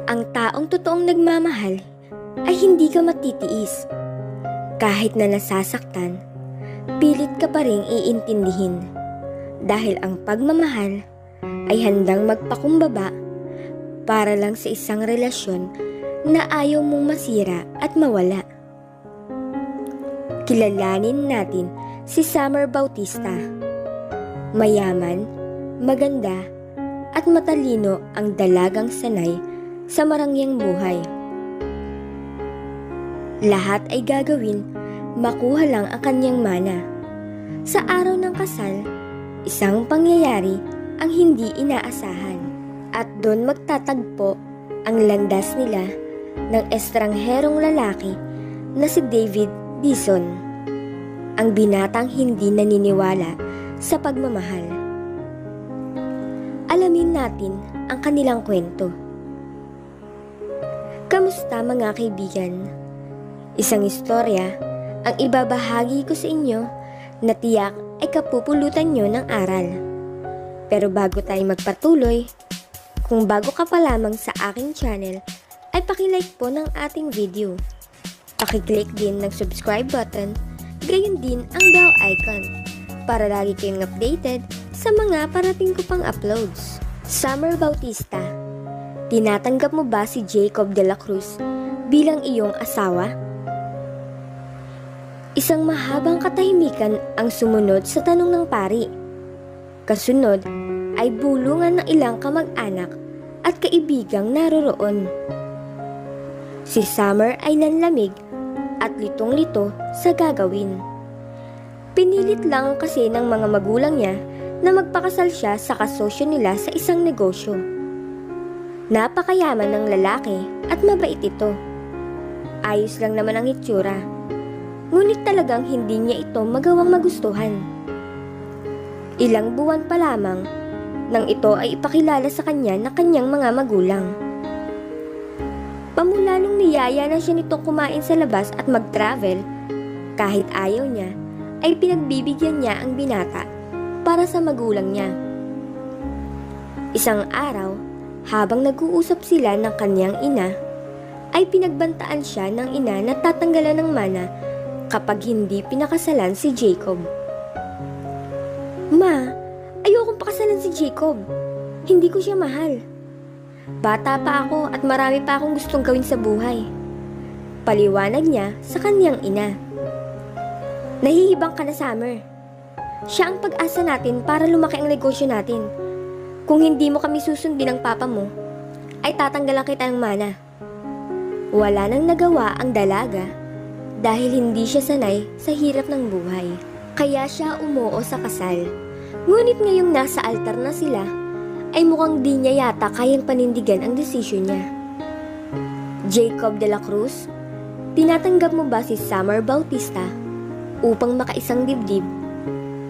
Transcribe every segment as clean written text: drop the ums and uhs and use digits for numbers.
Ang taong totoong nagmamahal ay hindi ka matitiis. Kahit na nasasaktan, pilit ka pa ring iintindihin. Dahil ang pagmamahal ay handang magpakumbaba para lang sa isang relasyon na ayaw mong masira at mawala. Kilalanin natin si Summer Bautista. Mayaman, maganda, at matalino ang dalagang sanay sa marangyang buhay. Lahat ay gagawin, makuha lang ang kanyang mana. Sa araw ng kasal, isang pangyayari ang hindi inaasahan at doon magtatagpo ang landas nila ng estrangherong lalaki na si David Dizon, ang binatang hindi naniniwala sa pagmamahal. Alamin natin ang kanilang kwento. Kamusta mga kaibigan? Isang istorya ang ibabahagi ko sa inyo na tiyak ay kapupulutan nyo ng aral. Pero bago tayo magpatuloy, kung bago ka pa lamang sa aking channel, ay pakilike po ng ating video. Pakiclick din ng subscribe button, gayon din ang bell icon para lagi kayong updated sa mga parating ko pang uploads. Summer Bautista, tinatanggap mo ba si Jacob de la Cruz bilang iyong asawa? Isang mahabang katahimikan ang sumunod sa tanong ng pari. Kasunod ay bulungan ng ilang kamag-anak at kaibigang naroroon. Si Summer ay nanlamig at litong-lito sa gagawin. Pinilit lang kasi ng mga magulang niya na magpakasal siya sa kasosyo nila sa isang negosyo. Napakayaman ng lalaki at mabait ito. Ayos lang naman ang itsura. Ngunit talagang hindi niya ito magawang magustuhan. Ilang buwan pa lamang nang ito ay ipakilala sa kanya na kanyang mga magulang. Pamula nung niyaya na siya nitong kumain sa labas at mag-travel, kahit ayaw niya, ay pinagbibigyan niya ang binata para sa magulang niya. Isang araw, habang nag-uusap sila ng kanyang ina, ay pinagbantaan siya ng ina na tatanggalan ng mana kapag hindi pinakasalan si Jacob. Ma, ayokong pakasalan si Jacob. Hindi ko siya mahal. Bata pa ako at marami pa akong gustong gawin sa buhay. Paliwanag niya sa kanyang ina. Nahihibang ka na, Summer. Siya ang pag-asa natin para lumaki ang negosyo natin. Kung hindi mo kami susundin ng papa mo, ay tatanggalan kita ng mana. Wala nang nagawa ang dalaga dahil hindi siya sanay sa hirap ng buhay. Kaya siya umuo sa kasal. Ngunit ngayong nasa altar na sila, ay mukhang di niya yata kayang panindigan ang desisyon niya. Jacob de la Cruz, tinatanggap mo ba si Summer Bautista upang makaisang dibdib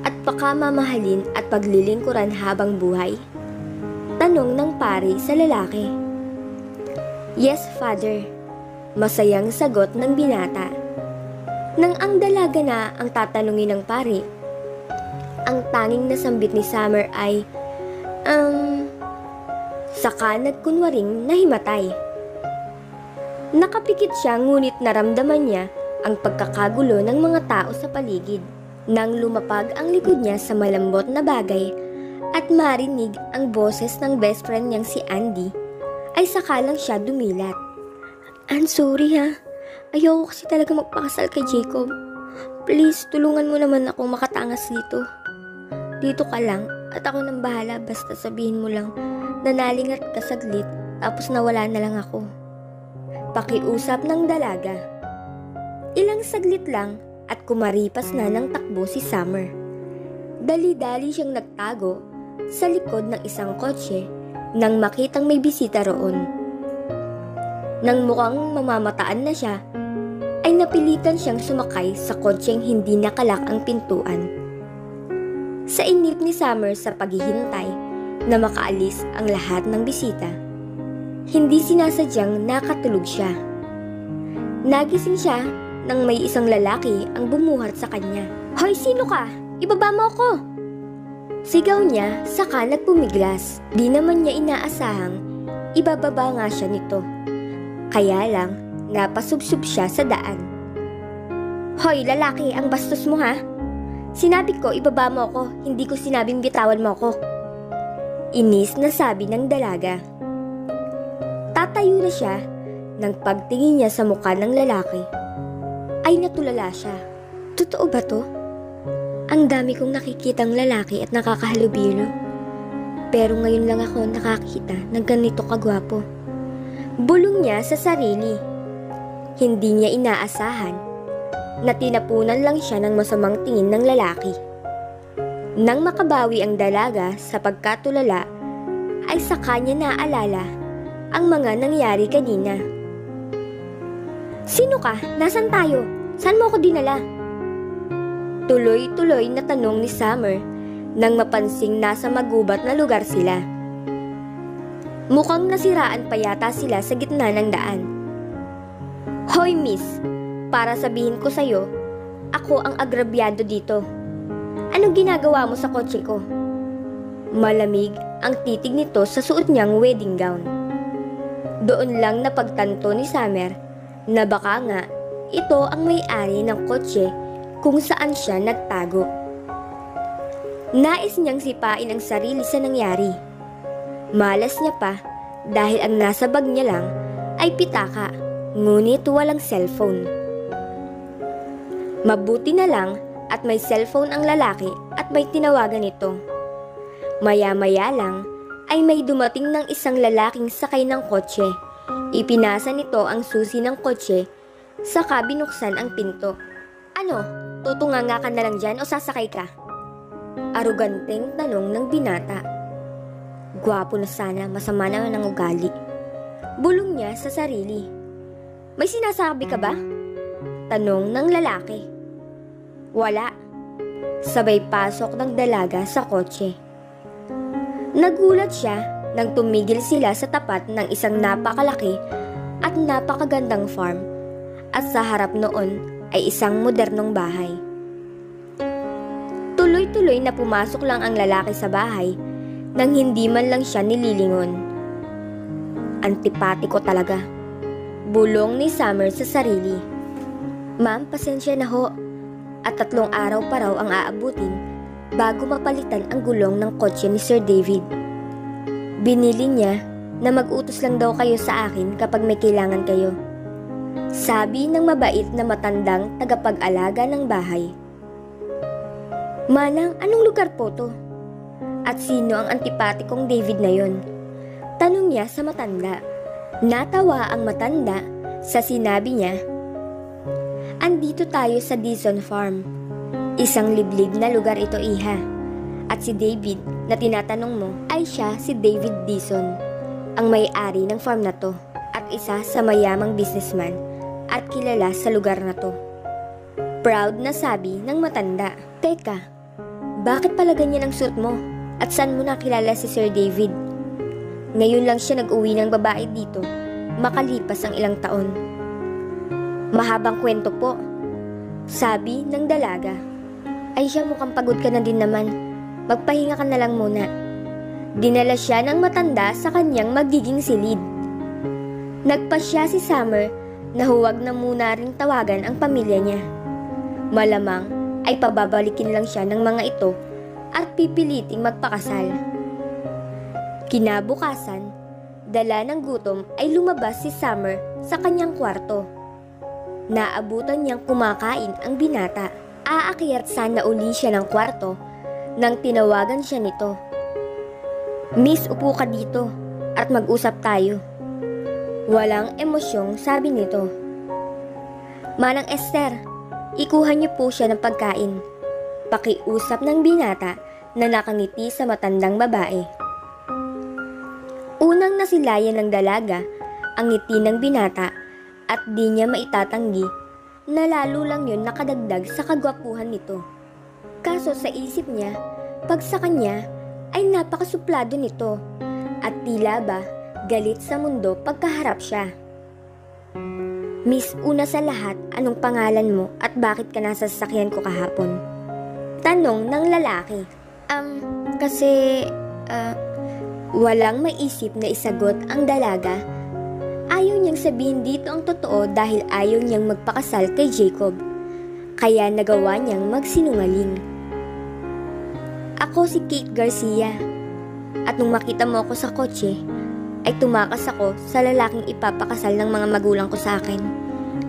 at pakamamahalin at paglilingkuran habang buhay? Tanong ng pari sa lalaki. Yes, Father. Masayang sagot ng binata. Nang ang dalaga na ang tatanungin ng pari, ang tanging nasambit ni Summer ay, saka nagkunwaring nahimatay. Nakapikit siya ngunit naramdaman niya ang pagkakagulo ng mga tao sa paligid. Nang lumapag ang likod niya sa malambot na bagay at marinig ang boses ng best friend niyang si Andy, ay saka lang siya dumilat. I'm sorry ha. Ayoko kasi talaga magpakasal kay Jacob. Please, tulungan mo naman akong makatangas dito. Dito ka lang at ako nang bahala basta sabihin mo lang na nalingat ka saglit tapos nawala na lang ako. Pakiusap ng dalaga. Ilang saglit lang at kumaripas na ng takbo si Summer. Dali-dali siyang nagtago sa likod ng isang kotse nang makitang may bisita roon. Nang mukhang mamamataan na siya, ay napilitan siyang sumakay sa kotseng hindi nakalak ang pintuan. Sa inip ni Summer sa paghihintay na makaalis ang lahat ng bisita, hindi sinasadyang nakatulog siya. Nagising siya nang may isang lalaki ang bumuhat sa kanya. Hoy, sino ka? Ibaba mo ako! Sigaw niya saka nagpumiglas. Di naman niya inaasahang ibababa nga siya nito. Kaya lang, napasubsub siya sa daan. Hoy, lalaki, ang bastos mo ha? Sinabi ko, ibaba mo ako, hindi ko sinabing bitawan mo ako. Inis na sabi ng dalaga. Tatayo na siya, nang pagtingin niya sa mukha ng lalaki, ay natulala siya. Totoo ba to? Ang dami kong nakikitang lalaki at nakakahalubilo. Pero ngayon lang ako nakakita ng ganito kagwapo. Bulong niya sa sarili. Hindi niya inaasahan na tinapunan lang siya ng masamang tingin ng lalaki. Nang makabawi ang dalaga sa pagkatulala, ay sa kanya naalala ang mga nangyari kanina. Sino ka? Nasaan tayo? Saan mo ako dinala? Tuloy-tuloy na tanong ni Summer nang mapansing nasa magubat na lugar sila. Mukhang nasiraan pa yata sila sa gitna ng daan. Hoy miss, para sabihin ko sa'yo, ako ang agrabyado dito. Anong ginagawa mo sa kotse ko? Malamig ang titig nito sa suot niyang wedding gown. Doon lang napagtanto ni Summer na baka nga ito ang may-ari ng kotse kung saan siya nagtago. Nais niyang sipain ang sarili sa nangyari. Malas niya pa dahil ang nasa bag niya lang ay pitaka, ngunit walang cellphone. Mabuti na lang at may cellphone ang lalaki at may tinawagan ito. Maya-maya lang ay may dumating ng isang lalaking sakay ng kotse. Ipinasa nito ang susi ng kotse, saka binuksan ang pinto. Ano, tutunganga ka na lang dyan o sasakay ka? Aruganteng tanong ng binata. Gwapo na sana, masama naman ang ugali. Bulong niya sa sarili. May sinasabi ka ba? Tanong ng lalaki. Wala. Sabay pasok ng dalaga sa kotse. Nagulat siya nang tumigil sila sa tapat ng isang napakalaki at napakagandang farm, at sa harap noon ay isang modernong bahay. Tuloy-tuloy na pumasok lang ang lalaki sa bahay nang hindi man lang siya nililingon. Antipatiko talaga. Bulong ni Summer sa sarili. Ma'am, pasensya na ho. At 3 araw pa raw ang aabutin bago mapalitan ang gulong ng kotse ni Sir David. Binili niya na mag-utos lang daw kayo sa akin kapag may kailangan kayo. Sabi ng mabait na matandang tagapag-alaga ng bahay. Manang, anong lugar po to? At sino ang antipatikong David na yon? Tanong niya sa matanda. Natawa ang matanda sa sinabi niya. Andito tayo sa Dison Farm. Isang liblib na lugar ito, iha. At si David na tinatanong mo ay siya si David Dison, ang may-ari ng farm na to at isa sa mayamang businessman at kilala sa lugar na to. Proud na sabi ng matanda. Teka, bakit pala ganyan ang suit mo? At saan mo nakilala si Sir David? Ngayon lang siya nag-uwi ng babae dito, makalipas ang ilang taon. Mahabang kwento po, sabi ng dalaga. Ay siya, mukhang pagod ka na din naman. Magpahinga ka na lang muna. Dinala siya ng matanda sa kanyang magiging silid. Nagpasya si Summer na huwag na muna ring tawagan ang pamilya niya. Malamang ay pababalikin lang siya ng mga ito at pipiliting magpakasal. Kinabukasan, dala ng gutom ay lumabas si Summer sa kanyang kwarto. Naabutan niyang kumakain ang binata. Aakyat sana uli siya ng kwarto nang tinawagan siya nito. Miss, upo ka dito at mag-usap tayo. Walang emosyong sabi nito. Manang Esther, ikuha niyo po siya ng pagkain. Pakiusap ng binata na nakangiti sa matandang babae. Unang nasilayan ng dalaga ang ngiti ng binata at di niya maitatanggi na lalo lang yun nakadagdag sa kagwapuhan nito. Kaso sa isip niya, pag sa kanya ay napakasuplado nito at tila ba galit sa mundo pagkaharap siya. Miss, una sa lahat, anong pangalan mo at bakit ka nasa sasakyan ko kahapon? Tanong ng lalaki. Walang maisip na isagot ang dalaga. Ayaw niyang sabihin dito ang totoo dahil ayaw niyang magpakasal kay Jacob. Kaya nagawa niyang magsinungaling. Ako si Kate Garcia. At nung makita mo ako sa kotse, ay tumakas ako sa lalaking ipapakasal ng mga magulang ko sa akin.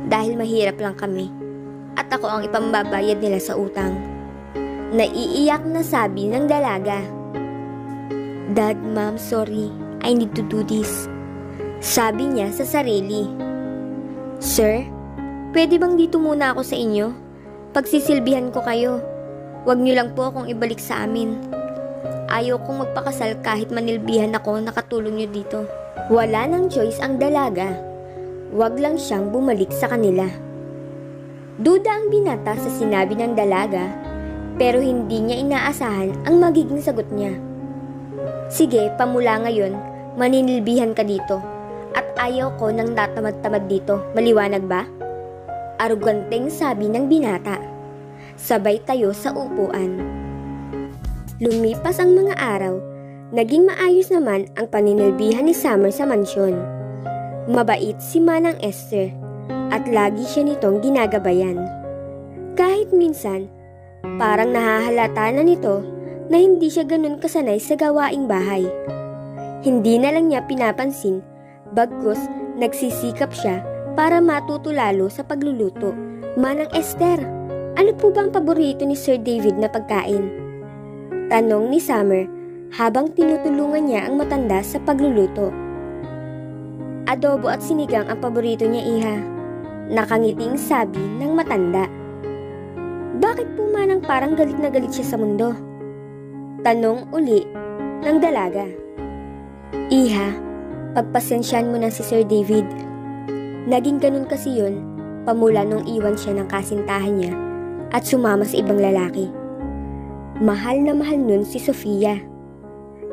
Dahil mahirap lang kami. At ako ang ipambabayad nila sa utang. Naiiyak na sabi ng dalaga. Dad, Mom, sorry. I need to do this. Sabi niya sa sarili. Sir, pwede bang dito muna ako sa inyo? Pagsisilbihan ko kayo. Huwag niyo lang po akong ibalik sa amin. Ayaw kong magpakasal kahit manilbihan ako na katulong niyo dito. Wala nang choice ang dalaga. Huwag lang siyang bumalik sa kanila. Duda ang binata sa sinabi ng dalaga, pero hindi niya inaasahan ang magiging sagot niya. Sige, pamula ngayon, maninilbihan ka dito. At ayaw ko nang tatamad-tamad dito. Maliwanag ba? Aruganteng sabi ng binata. Sabay tayo sa upuan. Lumipas ang mga araw, naging maayos naman ang paninilbihan ni Summer sa mansyon. Mabait si Manang Esther at lagi siya nitong ginagabayan. Kahit minsan, parang nahahalata na nito na hindi siya ganun kasanay sa gawaing bahay. Hindi na lang niya pinapansin, bagkus nagsisikap siya para matuto lalo sa pagluluto. Manang Esther, ano po bang paborito ni Sir David na pagkain? Tanong ni Summer habang tinutulungan niya ang matanda sa pagluluto. Adobo at sinigang ang paborito niya, iha. Nakangiting sabi ng matanda. Bakit po manang parang galit na galit siya sa mundo? Tanong uli ng dalaga. Iha, pagpasensyahan mo na si Sir David. Naging ganun kasi yun, pamula nung iwan siya ng kasintahan niya at sumama sa ibang lalaki. Mahal na mahal nun si Sofia.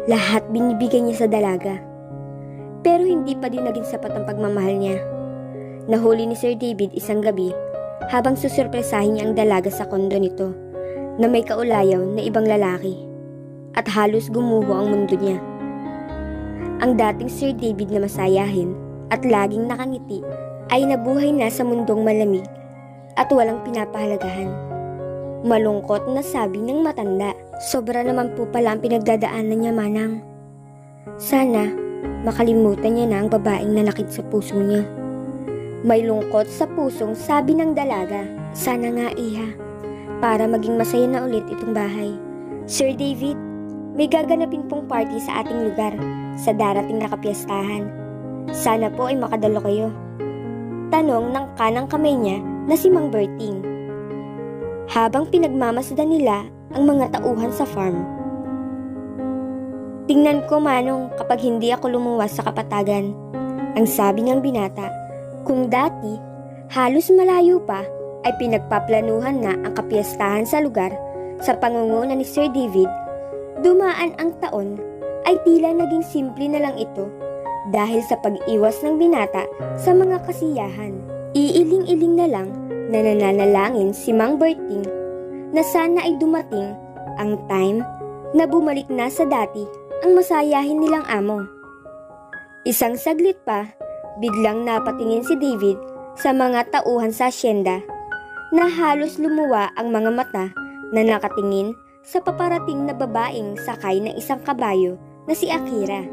Lahat binibigay niya sa dalaga. Pero hindi pa din naging sapat ang pagmamahal niya. Nahuli ni Sir David isang gabi habang susurpresahin niya ang dalaga sa kondo nito na may kaulayaw na ibang lalaki. At halos gumuho ang mundo niya. Ang dating Sir David na masayahin at laging nakangiti ay nabuhay na sa mundong malamig at walang pinapahalagahan. Malungkot na sabi ng matanda. Sobra naman po pala ang pinagdadaanan niya, Manang. Sana makalimutan niya na ang babaeng nanakit sa puso niya. May lungkot sa pusong sabi ng dalaga. Sana nga, iha, para maging masaya na ulit itong bahay. Sir David, may gaganapin pong party sa ating lugar sa darating na kapiyastahan. Sana po ay makadalo kayo. Tanong ng kanang kamay niya na si Mang Berting. Habang pinagmamasdan nila ang mga tauhan sa farm. Tingnan ko, Manong, kapag hindi ako lumuwas sa kapatagan. Ang sabi ng binata, kung dati halos malayo pa ay pinagpaplanuhan na ang kapiyastahan sa lugar sa pangunguna ni Sir David. Dumaan ang taon ay tila naging simple na lang ito dahil sa pag-iwas ng binata sa mga kasiyahan. Iiling-iling na lang na nananalangin si Mang Berting na sana ay dumating ang time na bumalik na sa dati ang masayahin nilang amo. Isang saglit pa, biglang napatingin si David sa mga tauhan sa asyenda na halos lumuwa ang mga mata na nakatingin sa paparating na babaeng sakay ng isang kabayo na si Akira.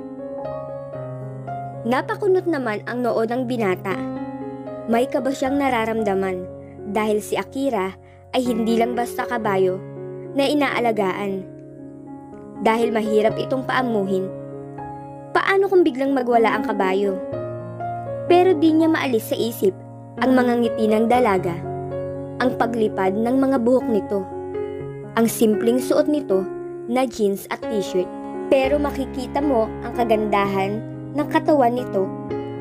Napakunot naman ang noo ng binata. May kaba siyang nararamdaman dahil si Akira ay hindi lang basta kabayo na inaalagaan. Dahil mahirap itong paamuhin. Paano kung biglang magwala ang kabayo? Pero di niya maalis sa isip ang mga ngiti ng dalaga, ang paglipad ng mga buhok nito, ang simpleng suot nito na jeans at t-shirt. Pero makikita mo ang kagandahan ng katawan nito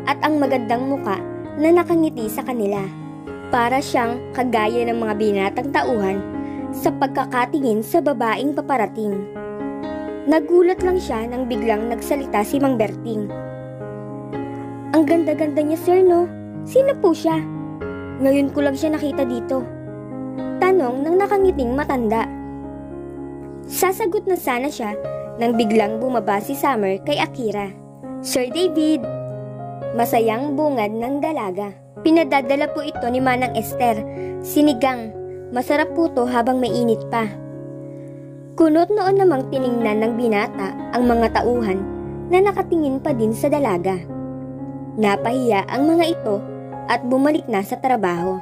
at ang magandang muka na nakangiti sa kanila. Para siyang kagaya ng mga binatang tauhan sa pagkakatingin sa babaeng paparating. Nagulat lang siya nang biglang nagsalita si Mang Berting. Ang ganda-ganda niya, sir, no? Sino po siya? Ngayon ko lang siya nakita dito. Tanong ng nakangiting matanda. Sasagot na sana siya nang biglang bumaba si Summer kay Akira. "Sir David!" Masayang bungad ng dalaga. Pinadadala po ito ni Manang Esther. Sinigang. Masarap po to habang mainit pa. Kunot noon namang tiningnan ng binata ang mga tauhan na nakatingin pa din sa dalaga. Napahiya ang mga ito at bumalik na sa trabaho.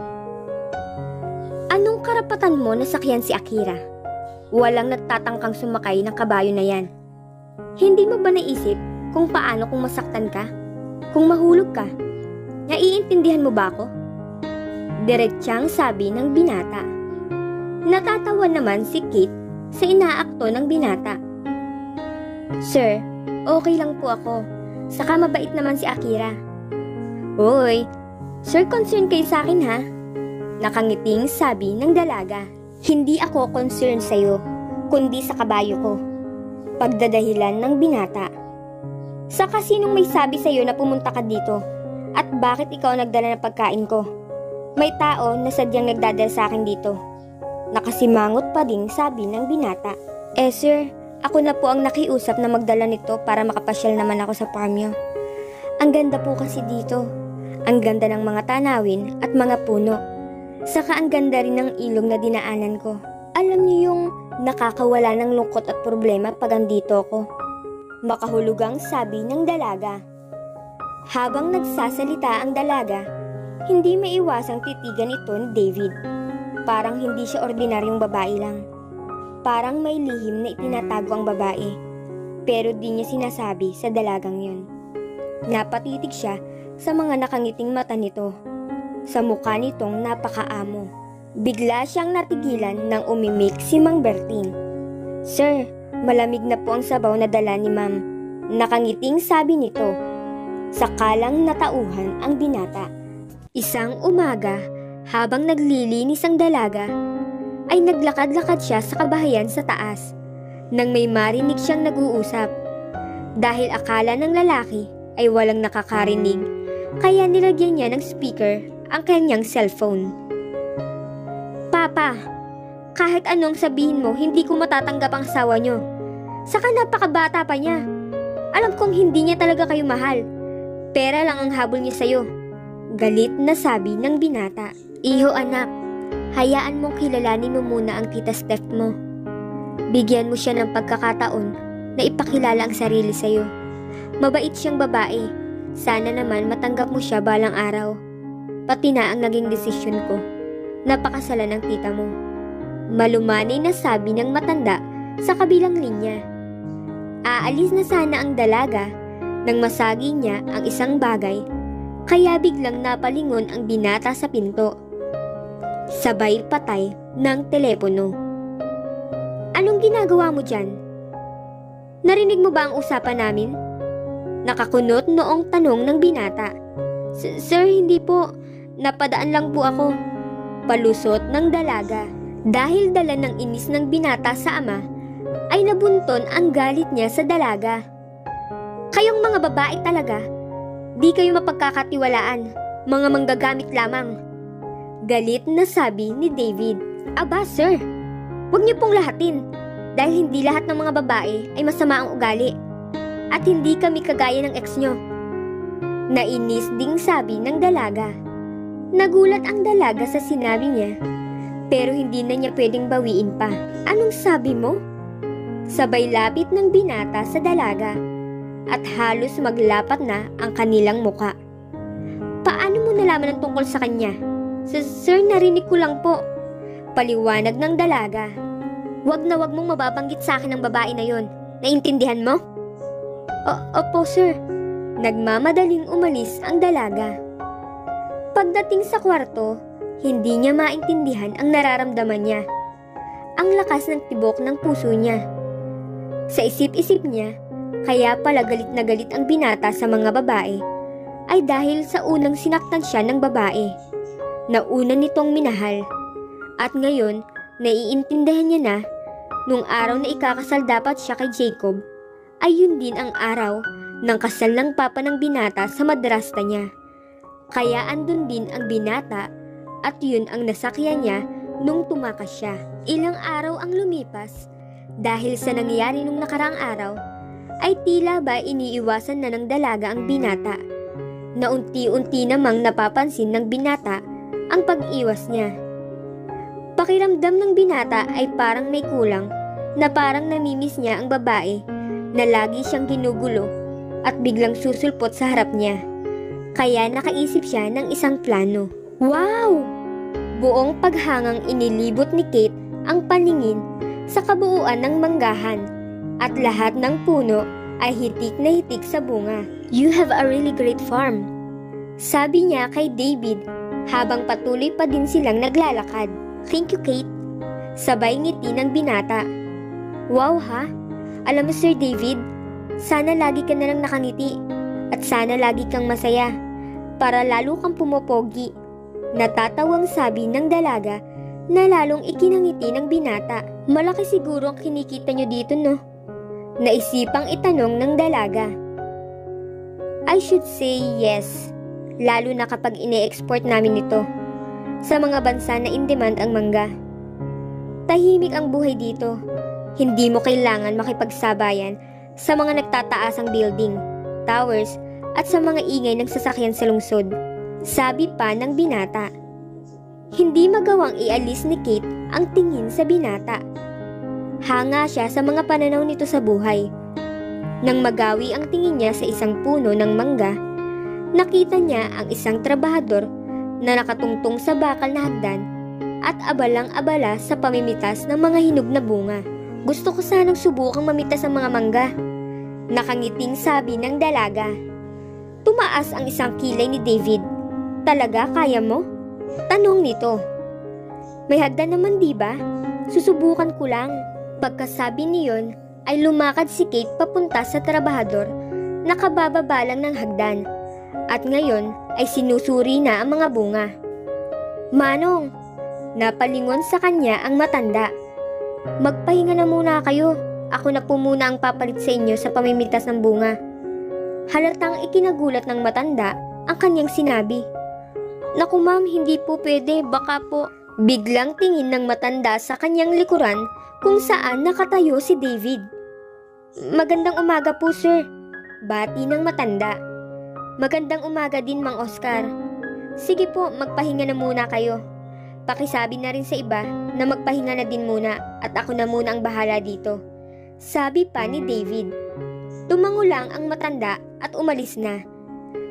"Anong karapatan mo na sakyan si Akira? Walang nagtatangkang sumakay ng kabayo na yan. Hindi mo ba naisip kung paano kung masaktan ka? Kung mahulog ka? Naiintindihan mo ba ako?" Diretsang sabi ng binata. Natatawa naman si Kate sa inaakto ng binata. "Sir, okay lang po ako. Saka mabait naman si Akira." "Hoy, sir, concern kayo sa akin ha?" Nakangiting sabi ng dalaga. "Hindi ako concern sa'yo, kundi sa kabayo ko." Pagdadahilan ng binata. "Saka sinong may sabi sa'yo na pumunta ka dito? At bakit ikaw nagdala ng pagkain ko? May tao na sadyang nagdadala sa akin dito." Nakasimangot pa ding sabi ng binata. "Eh sir, ako na po ang nakiusap na magdala nito para makapasyal naman ako sa farm niyo. Ang ganda po kasi dito. Ang ganda ng mga tanawin at mga puno. Saka ang ganda rin ng ilog na dinaanan ko. Alam niyo yung nakakawala ng lungkot at problema pag andito ako." Makahulugang sabi ng dalaga. Habang nagsasalita ang dalaga, hindi maiwasang titigan ito ni David. Parang hindi siya ordinaryong babae lang. Parang may lihim na itinatago ang babae, pero di niya sinasabi sa dalagang yun. Napatitig siya sa mga nakangiting mata nito, sa mukha nitong napakaamo. Bigla siyang natigilan nang umimik si Mang Berting. "Sir, malamig na po ang sabaw na dala ni Ma'am." Nakangiting sabi nito. Sakalang natauhan ang binata. Isang umaga, habang naglilinis ang dalaga, ay naglakad-lakad siya sa kabahayan sa taas nang may marinig siyang nag-uusap. Dahil akala ng lalaki ay walang nakakarinig, kaya nilagyan niya ng speaker ang kanyang cellphone. "Papa, kahit anong sabihin mo, hindi ko matatanggap ang asawa niyo. Saka napakabata pa niya. Alam kong hindi niya talaga kayo mahal. Pera lang ang habol niya sa'yo." Galit na sabi ng binata. "Iho anak, hayaan mong kilalanin mo muna ang tita Steph mo. Bigyan mo siya ng pagkakataon na ipakilala ang sarili sa'yo. Mabait siyang babae. Sana naman matanggap mo siya balang araw. Pati na ang naging desisyon ko. Napakasalan ng tita mo." Malumanay na sabi ng matanda sa kabilang linya. Aalis na sana ang dalaga nang masagi niya ang isang bagay, kaya biglang napalingon ang binata sa pinto. Sabay patay ng telepono. "Anong ginagawa mo dyan? Narinig mo ba ang usapan namin?" Nakakunot noong tanong ng binata. Sir, hindi po. Napadaan lang po ako." Palusot ng dalaga. Dahil dala ng inis ng binata sa ama, ay nabunton ang galit niya sa dalaga. "Kayong mga babae talaga, di kayo mapagkakatiwalaan, mga manggagamit lamang." Galit na sabi ni David. "Aba sir, huwag niyo pong lahatin, dahil hindi lahat ng mga babae ay masama ang ugali. At hindi kami kagaya ng ex nyo." Nainis ding sabi ng dalaga. Nagulat ang dalaga sa sinabi niya, pero hindi na niya pwedeng bawiin pa. "Anong sabi mo?" Sabay lapit ng binata sa dalaga at halos maglapat na ang kanilang muka. "Paano mo nalaman ang tungkol sa kanya?" Sir, narinig ko lang po." Paliwanag ng dalaga. "Wag na wag mong mababanggit sa akin ang babae na yon. Naintindihan mo?" Opo sir." Nagmamadaling umalis ang dalaga. Pagdating sa kwarto, hindi niya maintindihan ang nararamdaman niya. Ang lakas ng tibok ng puso niya. Sa isip-isip niya, kaya pala galit na galit ang binata sa mga babae, ay dahil sa unang sinaktan siya ng babae na una nitong minahal. At ngayon, naiintindihan niya na, nung araw na ikakasal dapat siya kay Jacob, ay yun din ang araw ng kasal ng papa ng binata sa madrasta niya. Kaya andun din ang binata at yun ang nasakyan niya nung tumakas siya. Ilang araw ang lumipas, Dahil sa nangyari nung nakaraang araw, ay tila ba iniiwasan na ng dalaga ang binata, na unti-unti namang napapansin ng binata ang pag-iwas niya. Pakiramdam ng binata ay parang may kulang, na parang namimiss niya ang babae na lagi siyang ginugulo at biglang susulpot sa harap niya. Kaya nakaisip siya ng isang plano. Wow! Buong paghangang inilibot ni Kate ang paningin sa kabuuan ng manggahan at lahat ng puno ay hitik na hitik sa bunga. You have a really great farm, sabi niya kay David habang patuloy pa din silang naglalakad. Thank you, Kate. Sabay ngiti ng binata. Wow ha? Alam mo Sir David, sana lagi ka na lang nakangiti at sana lagi kang masaya para lalo kang pumopogi. Natatawang sabi ng dalaga na lalong ikinangiti ng binata. Malaki siguro ang kinikita nyo dito, no? Naisipang itanong ng dalaga. I should say yes, lalo na kapag ine-export namin ito sa mga bansa na in demand ang mangga. Tahimik ang buhay dito. Hindi mo kailangan makipagsabayan sa mga nagtataasang building, towers, at sa mga ingay ng sasakyan sa lungsod, sabi pa ng binata. Hindi magawang ialis ni Kate ang tingin sa binata. Hanga siya sa mga pananaw nito sa buhay. Nang magawi ang tingin niya sa isang puno ng mangga, nakita niya ang isang trabahador na nakatungtong sa bakal na hagdan at abalang-abala sa pamimitas ng mga hinog na bunga. Gusto ko sanang subukang mamitas ang mga mangga, nakangiting sabi ng dalaga. Tumaas ang isang kilay ni David. Talaga kaya mo? Tanong nito. May hagdan naman diba? Susubukan ko lang. Pagkasabi niyon ay lumakad si Kate papunta sa trabahador na kabababa lang ng hagdan at ngayon ay sinusuri na ang mga bunga. Manong, napalingon sa kanya ang matanda. Magpahinga na muna kayo. Ako na po muna ang papalit sa inyo sa pamimitas ng bunga. Halatang ikinagulat ng matanda ang kanyang sinabi. Naku ma'am, hindi po pwede, baka po. Biglang tingin ng matanda sa kanyang likuran kung saan nakatayo si David. Magandang umaga po sir, bati ng matanda. Magandang umaga din Mang Oscar. Sige po, magpahinga na muna kayo. Pakisabi na rin sa iba na magpahinga na din muna at ako na muna ang bahala dito, sabi pa ni David. Tumango lang ang matanda at umalis na.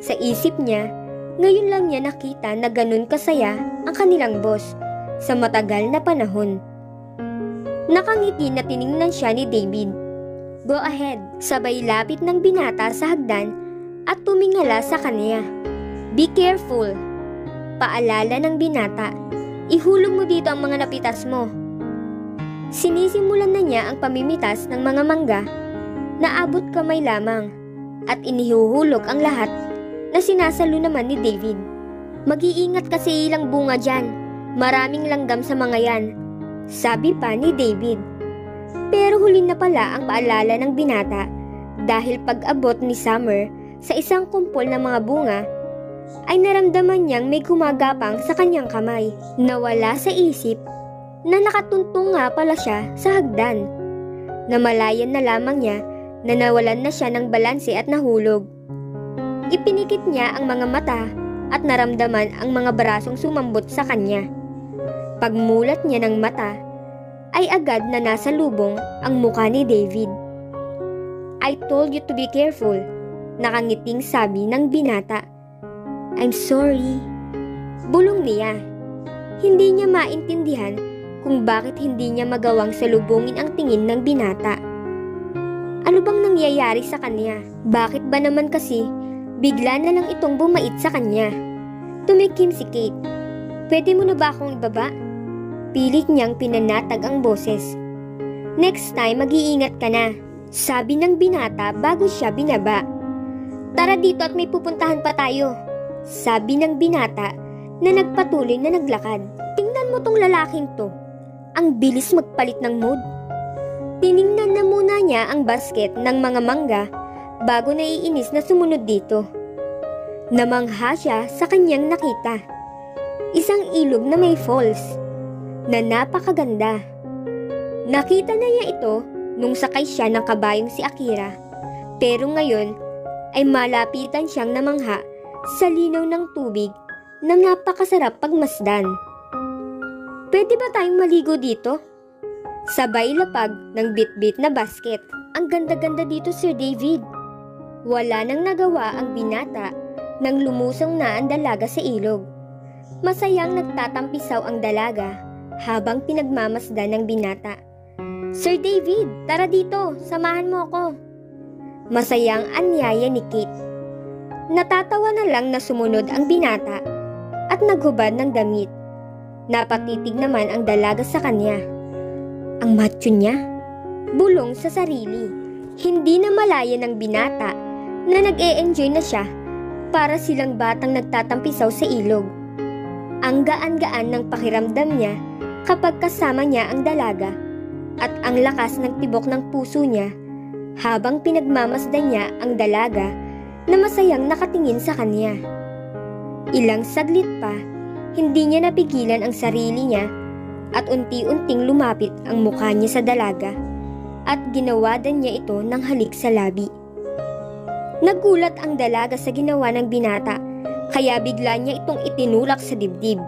Sa isip niya, ngayon lang niya nakita na ganun kasaya ang kanilang boss sa matagal na panahon. Nakangiti na tiningnan siya ni David. Go ahead, sabay lapit ng binata sa hagdan at tumingala sa kanya. Be careful, paalala ng binata. Ihulog mo dito ang mga napitas mo. Sinisimulan na niya ang pamimitas ng mga mangga na abot kamay lamang at inihuhulog ang lahat na sinasalo naman ni David. Mag-iingat kasi ilang bunga dyan. Maraming langgam sa mga yan, sabi pa ni David. Pero huli na pala ang paalala ng binata dahil pag-abot ni Summer sa isang kumpol ng mga bunga ay naramdaman niyang may gumagapang sa kanyang kamay. Nawala sa isip na nakatuntong nga pala siya sa hagdan. Namalayan na lamang niya na nawalan na siya ng balanse at nahulog. Ipinikit niya ang mga mata at naramdaman ang mga brasong sumambot sa kanya. Pagmulat niya ng mata, ay agad na nasa lubong ang mukha ni David. I told you to be careful, nakangiting sabi ng binata. I'm sorry. Bulong niya. Hindi niya maintindihan kung bakit hindi niya magawang salubungin ang tingin ng binata. Ano bang nangyayari sa kanya? Bakit ba naman kasi bigla na lang itong bumait sa kanya? Tumikim si Kate. Pwede mo na ba akong ibaba? Pilit niyang pinanatag ang boses. Next time mag-iingat ka na, sabi ng binata bago siya binaba. Tara dito at may pupuntahan pa tayo, sabi ng binata na nagpatuloy na naglakad. Tingnan mo tong lalaking to. Ang bilis magpalit ng mood. Tiningnan na muna niya ang basket ng mga mangga bago naiinis na sumunod dito. Namangha siya sa kanyang nakita. Isang ilog na may falls na napakaganda. Nakita na niya ito nung sakay siya ng kabayong si Akira. Pero ngayon ay malapitan siyang namangha sa linaw ng tubig na napakasarap pagmasdan. Pwede ba tayong maligo dito? Sabay lapag ng bit-bit na basket. Ang ganda-ganda dito, Sir David. Wala nang nagawa ang binata nang lumusong na ang dalaga sa ilog. Masayang nagtatampisaw ang dalaga habang pinagmamasdan ng binata. Sir David, tara dito, samahan mo ako. Masayang anyaya ni Kate. Natatawa na lang na sumunod ang binata at naghubad ng damit. Napatitig naman ang dalaga sa kanya. Ang macho niya, bulong sa sarili. Hindi na malaya ng binata na nag-e-enjoy na siya para silang batang nagtatampisaw sa ilog. Ang gaan-gaan ng pakiramdam niya kapag kasama niya ang dalaga at ang lakas ng tibok ng puso niya habang pinagmamasdan niya ang dalaga na masayang nakatingin sa kanya. Ilang saglit pa, hindi niya napigilan ang sarili niya at unti-unting lumapit ang mukha niya sa dalaga at ginawa din niya ito ng halik sa labi. Nagulat ang dalaga sa ginawa ng binata kaya bigla niya itong itinulak sa dibdib.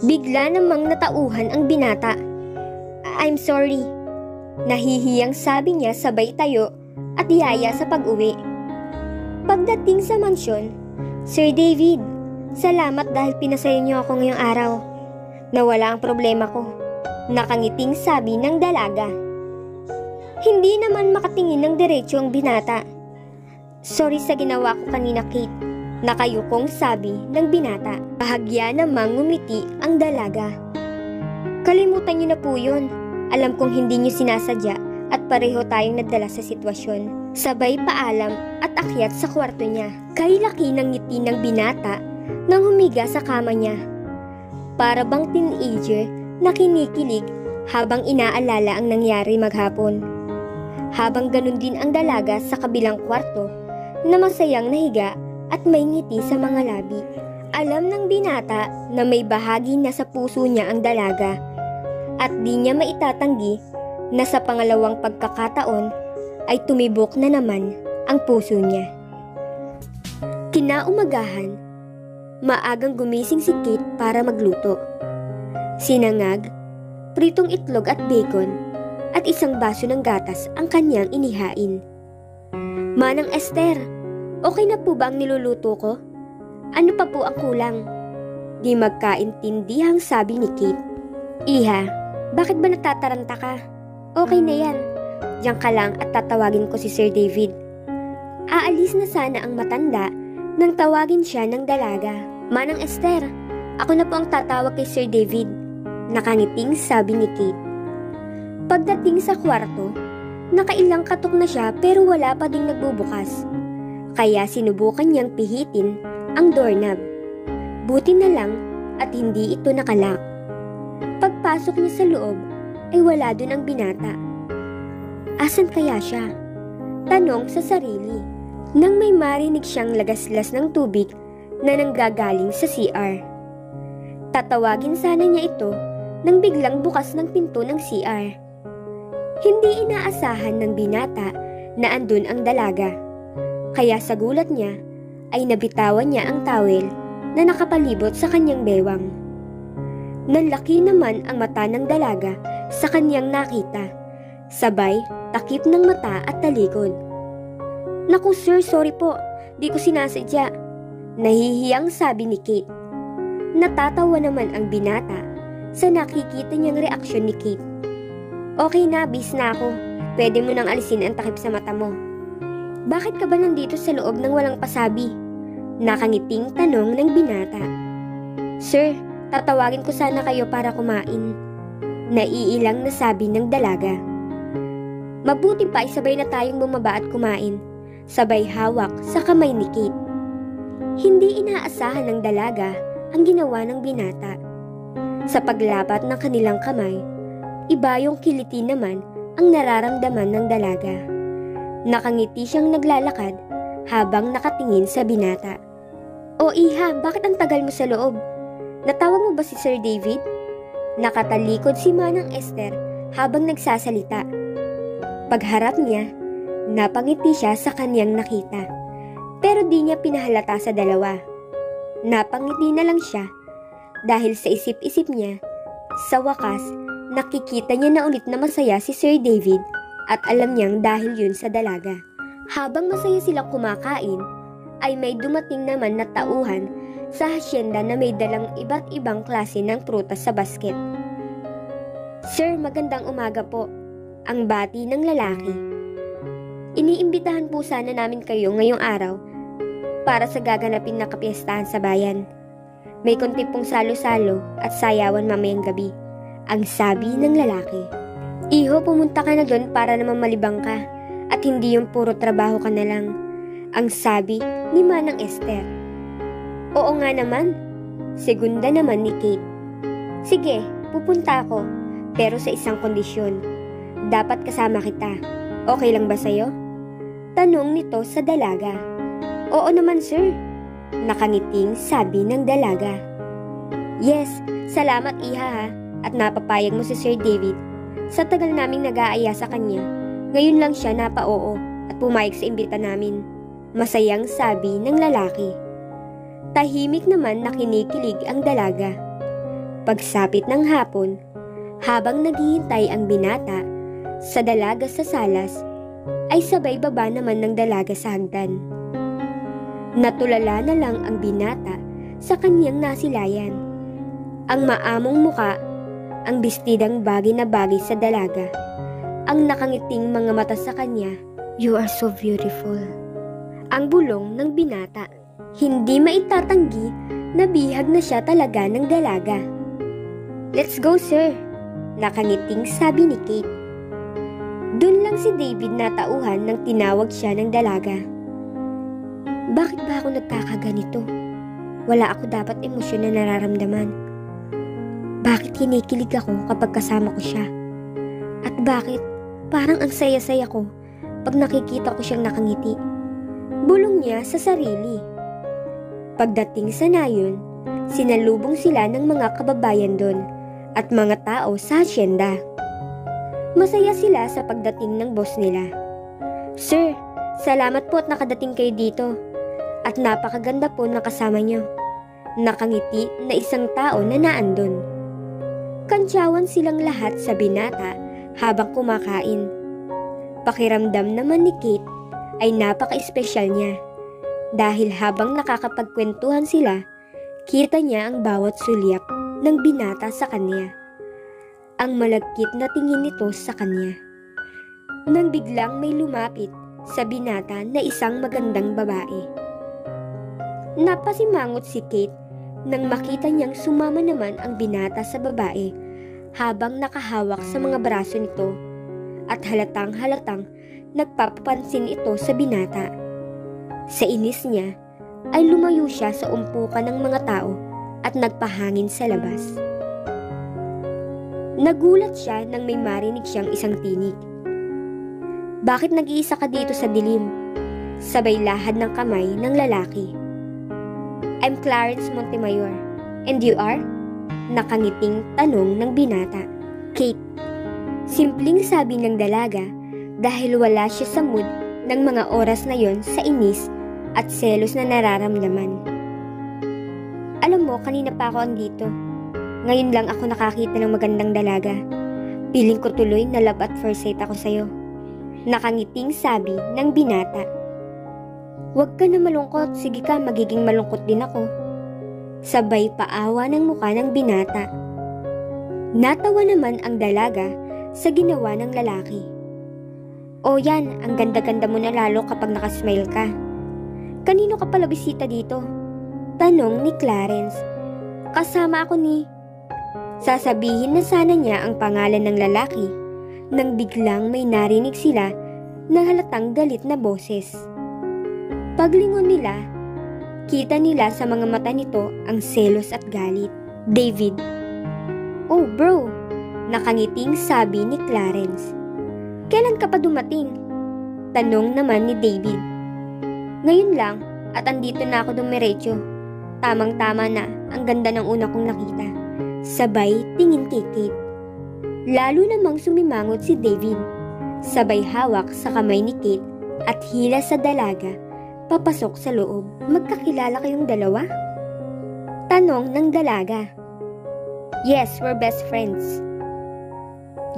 Bigla namang natauhan ang binata. I'm sorry. Nahihiyang sabi niya sabay tayo at yaya sa pag-uwi. Pagdating sa mansyon, Sir David, salamat dahil pinasaya niyo ako ngayong araw. Nawala ang problema ko. Nakangiting sabi ng dalaga. Hindi naman makatingin ng diretso ang binata. Sorry sa ginawa ko kanina, Kate. Nakayukong sabi ng binata. Bahagya namang ngumiti ang dalaga. Kalimutan niyo na po yun. Alam kong hindi niyo sinasadya at pareho tayong nadala sa sitwasyon. Sabay paalam at akyat sa kwarto niya. Kay laki ng ngiti ng binata nang humiga sa kama niya. Para bang teenager na kinikilig habang inaalala ang nangyari maghapon. Habang ganun din ang dalaga sa kabilang kwarto na masayang nahiga at may ngiti sa mga labi. Alam ng binata na may bahagi na sa puso niya ang dalaga at di niya maitatanggi na sa pangalawang pagkakataon ay tumibok na naman ang puso niya. Kinaumagahan, maagang gumising si Kate para magluto. Sinangag, pritong itlog at bacon, at isang baso ng gatas ang kanyang inihain. Manang Esther, okay na po ba ang niluluto ko? Ano pa po ang kulang? Di magkaintindihang sabi ni Kate. Iha, bakit ba natataranta ka? Okay na yan. Diyan ka lang at tatawagin ko si Sir David. Aalis na sana ang matanda nang tawagin siya ng dalaga. Manang Esther, ako na po ang tatawag kay Sir David. Nakangiting sabi ni Kate. Pagdating sa kwarto, nakailang katok na siya pero wala pa ding nagbubukas. Kaya sinubukan niyang pihitin ang doorknob. Buti na lang at hindi ito nakalock. Pagpasok niya sa loob ay wala dun ang binata. Asan kaya siya? Tanong sa sarili. Nang may marinig siyang lagaslas ng tubig na nanggagaling sa CR. Tatawagin sana niya ito nang biglang bukas ng pinto ng CR. Hindi inaasahan ng binata na andun ang dalaga. Kaya sa gulat niya ay nabitawan niya ang towel na nakapalibot sa kanyang bewang. Nanlaki naman ang mata ng dalaga sa kanyang nakita. Sabay, takip ng mata at talikod. Naku sir, sorry po. Di ko sinasadya. Nahihiyang sabi ni Kate. Natatawa naman ang binata sa nakikita niyang reaksyon ni Kate. Okay na, bis na ako. Pwede mo nang alisin ang takip sa mata mo. Bakit ka ba nandito sa loob ng walang pasabi? Nakangiting tanong ng binata. Sir, tatawagin ko sana kayo para kumain. Naiilang na sabi ng dalaga. Mabuti pa isabay na tayong bumaba at kumain. Sabay hawak sa kamay ni Kate. Hindi inaasahan ng dalaga ang ginawa ng binata. Sa paglapat ng kanilang kamay, iba yung kiliti naman ang nararamdaman ng dalaga. Nakangiti siyang naglalakad habang nakatingin sa binata. O iha, bakit ang tagal mo sa loob? Natawag mo ba si Sir David? Nakatalikod si Manang Esther habang nagsasalita. Pagharap niya, napangiti siya sa kanyang nakita. Pero di niya pinahalata sa dalawa. Napangiti na lang siya dahil sa isip-isip niya, sa wakas, nakikita niya na ulit na masaya si Sir David at alam niyang dahil yun sa dalaga. Habang masaya silang kumakain, ay may dumating naman na tauhan sa hasyenda na may dalang iba't ibang klase ng prutas sa basket. "Sir, magandang umaga po," ang bati ng lalaki. "Iniimbitahan po sana namin kayo ngayong araw para sa gaganapin na kapiyastahan sa bayan. May konti pong salo-salo at sayawan mamayang gabi," ang sabi ng lalaki. "Iho, pumunta ka na doon para naman malibang ka at hindi yung puro trabaho ka na lang," ang sabi ni Manang Esther. "Oo nga naman," segunda naman ni Kate. "Sige, pupunta ako, pero sa isang kondisyon. Dapat kasama kita. Okay lang ba sa'yo?" Tanong nito sa dalaga. "Oo naman, sir," nakangiting sabi ng dalaga. "Yes, salamat iha ha, at napapayag mo si Sir David. Sa tagal naming nag-aaya sa kanya, ngayon lang siya napa-oo at pumayag sa imbita namin," masayang sabi ng lalaki. Tahimik naman na kinikilig ang dalaga. Pagsapit ng hapon, habang naghihintay ang binata sa dalaga sa salas, ay sabay baba naman ng dalaga sa hagdan. Natulala na lang ang binata sa kanyang nasilayan. Ang maamong muka, ang bestidang bagay na bagay sa dalaga, ang nakangiting mga mata sa kanya. "You are so beautiful," ang bulong ng binata. Hindi maitatanggi na bihag na siya talaga ng dalaga. "Let's go, sir," nakangiting sabi ni Kate. Doon lang si David natauhan nang tinawag siya ng dalaga. "Bakit ba ako nagkakaganito? Wala ako dapat emosyon na nararamdaman. Bakit kinikilig ako kapag kasama ko siya? At bakit parang ang saya-saya ko pag nakikita ko siyang nakangiti?" Bulong niya sa sarili. Pagdating sa nayon, sinalubong sila ng mga kababayan doon at mga tao sa hasyenda. Masaya sila sa pagdating ng boss nila. "Sir, salamat po at nakadating kayo dito. At napakaganda po ng kasama niyo," nakangiti na isang tao na naandun. Kantsawan silang lahat sa binata habang kumakain. Pakiramdam naman ni Kate ay napaka-espesyal niya. Dahil habang nakakapagkwentuhan sila, kita niya ang bawat sulyap ng binata sa kanya. Ang malagkit na tingin nito sa kanya. Nang biglang may lumapit sa binata na isang magandang babae. Napasimangot si Kate nang makita niyang sumama naman ang binata sa babae habang nakahawak sa mga braso nito at halatang-halatang nagpapapansin ito sa binata. Sa inis niya, ay lumayo siya sa umpukan ng mga tao at nagpahangin sa labas. Nagulat siya nang may marinig siyang isang tinig. "Bakit nag-iisa ka dito sa dilim?" Sabay lahad ng kamay ng lalaki. "I'm Clarence Montemayor. And you are?" Nakangiting tanong ng binata. "Kate," simpleng sabi ng dalaga dahil wala siya sa mood ng mga oras na yon sa inis at selos na nararamdaman. "Alam mo, kanina pa ako andito. Ngayon lang ako nakakita ng magandang dalaga. Piling ko tuloy na love at first sight ako sa'yo," nakangiting sabi ng binata. "Huwag ka na malungkot, sige ka, magiging malungkot din ako." Sabay paawa ng mukha ng binata. Natawa naman ang dalaga sa ginawa ng lalaki. "O yan, ang ganda-ganda mo na lalo kapag nakasmile ka. Kanino ka pala bisita dito?" Tanong ni Clarence. "Kasama ako ni..." Sasabihin na sana niya ang pangalan ng lalaki nang biglang may narinig sila na halatang galit na boses. Paglingon nila, kita nila sa mga mata nito ang selos at galit. "David." "Oh bro," nakangiting sabi ni Clarence. "Kailan ka pa dumating?" Tanong naman ni David. "Ngayon lang at andito na ako dumiretso. Tamang-tama na, ang ganda ng una kong nakita." Sabay tingin kay Kate. Lalo namang sumimangot si David. sabay hawak sa kamay ni Kate at hila sa dalaga, papasok sa loob. Magkakilala kayong dalawa? Tanong ng dalaga. Yes, we're best friends.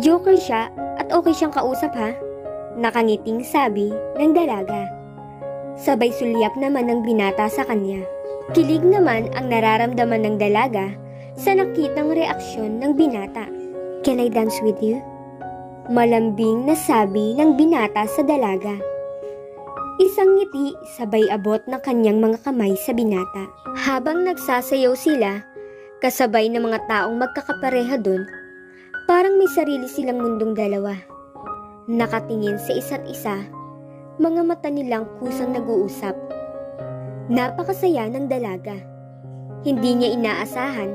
Joker siya at okay siyang kausap ha? Nakangiting sabi ng dalaga. Sabay sulyap naman ng binata sa kanya. Kilig naman ang nararamdaman ng dalaga sa nakitang reaksyon ng binata. Can I dance with you? Malambing na sabi ng binata sa dalaga. Isang ngiti sabay abot ng kanyang mga kamay sa binata. Habang nagsasayaw sila, kasabay ng mga taong magkakapareha doon, parang may sarili silang mundong dalawa. Nakatingin sa isa't isa, mga mata nilang kusang nag-uusap. Napakasaya ng dalaga. Hindi niya inaasahan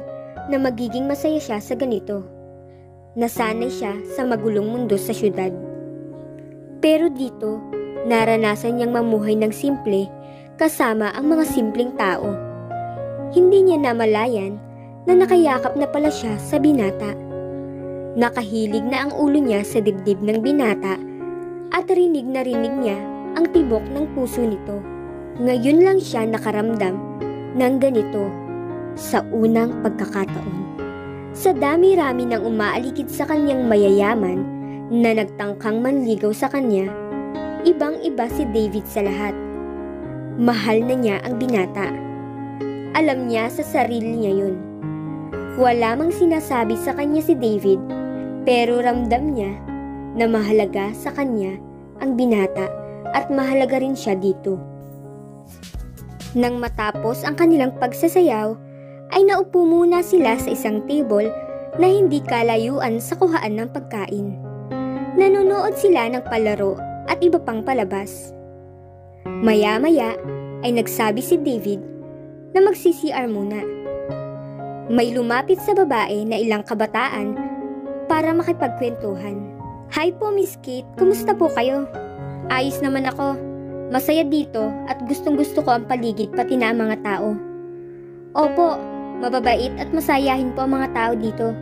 na magiging masaya siya sa ganito. Nasanay siya sa magulong mundo sa syudad. Pero dito, naranasan niyang mamuhay ng simple kasama ang mga simpleng tao. Hindi niya namalayan na nakayakap na pala siya sa binata. Nakahilig na ang ulo niya sa dibdib ng binata at rinig na rinig niya ang tibok ng puso nito. Ngayon lang siya nakaramdam ng ganito sa unang pagkakataon. Sa dami-rami ng umaaligid sa kanyang mayayaman na nagtangkang manligaw sa kanya, ibang-iba si David sa lahat. Mahal na niya ang binata. Alam niya sa sarili niya yun. Wala mang sinasabi sa kanya si David, pero ramdam niya na mahalaga sa kanya ang binata at mahalaga rin siya dito. Nang matapos ang kanilang pagsasayaw, ay naupo muna sila sa isang table na hindi kalayuan sa kuhaan ng pagkain. Nanonood sila ng palaro at iba pang palabas. Maya-maya ay nagsabi si David na magsi-CR muna. May lumapit sa babae na ilang kabataan para makipagkwentuhan. Hi po Miss Kate, kumusta po kayo? Ayos naman ako. Masaya dito at gustong-gusto ko ang paligid pati na ang mga tao. Opo, mababait at masayahin po ang mga tao dito.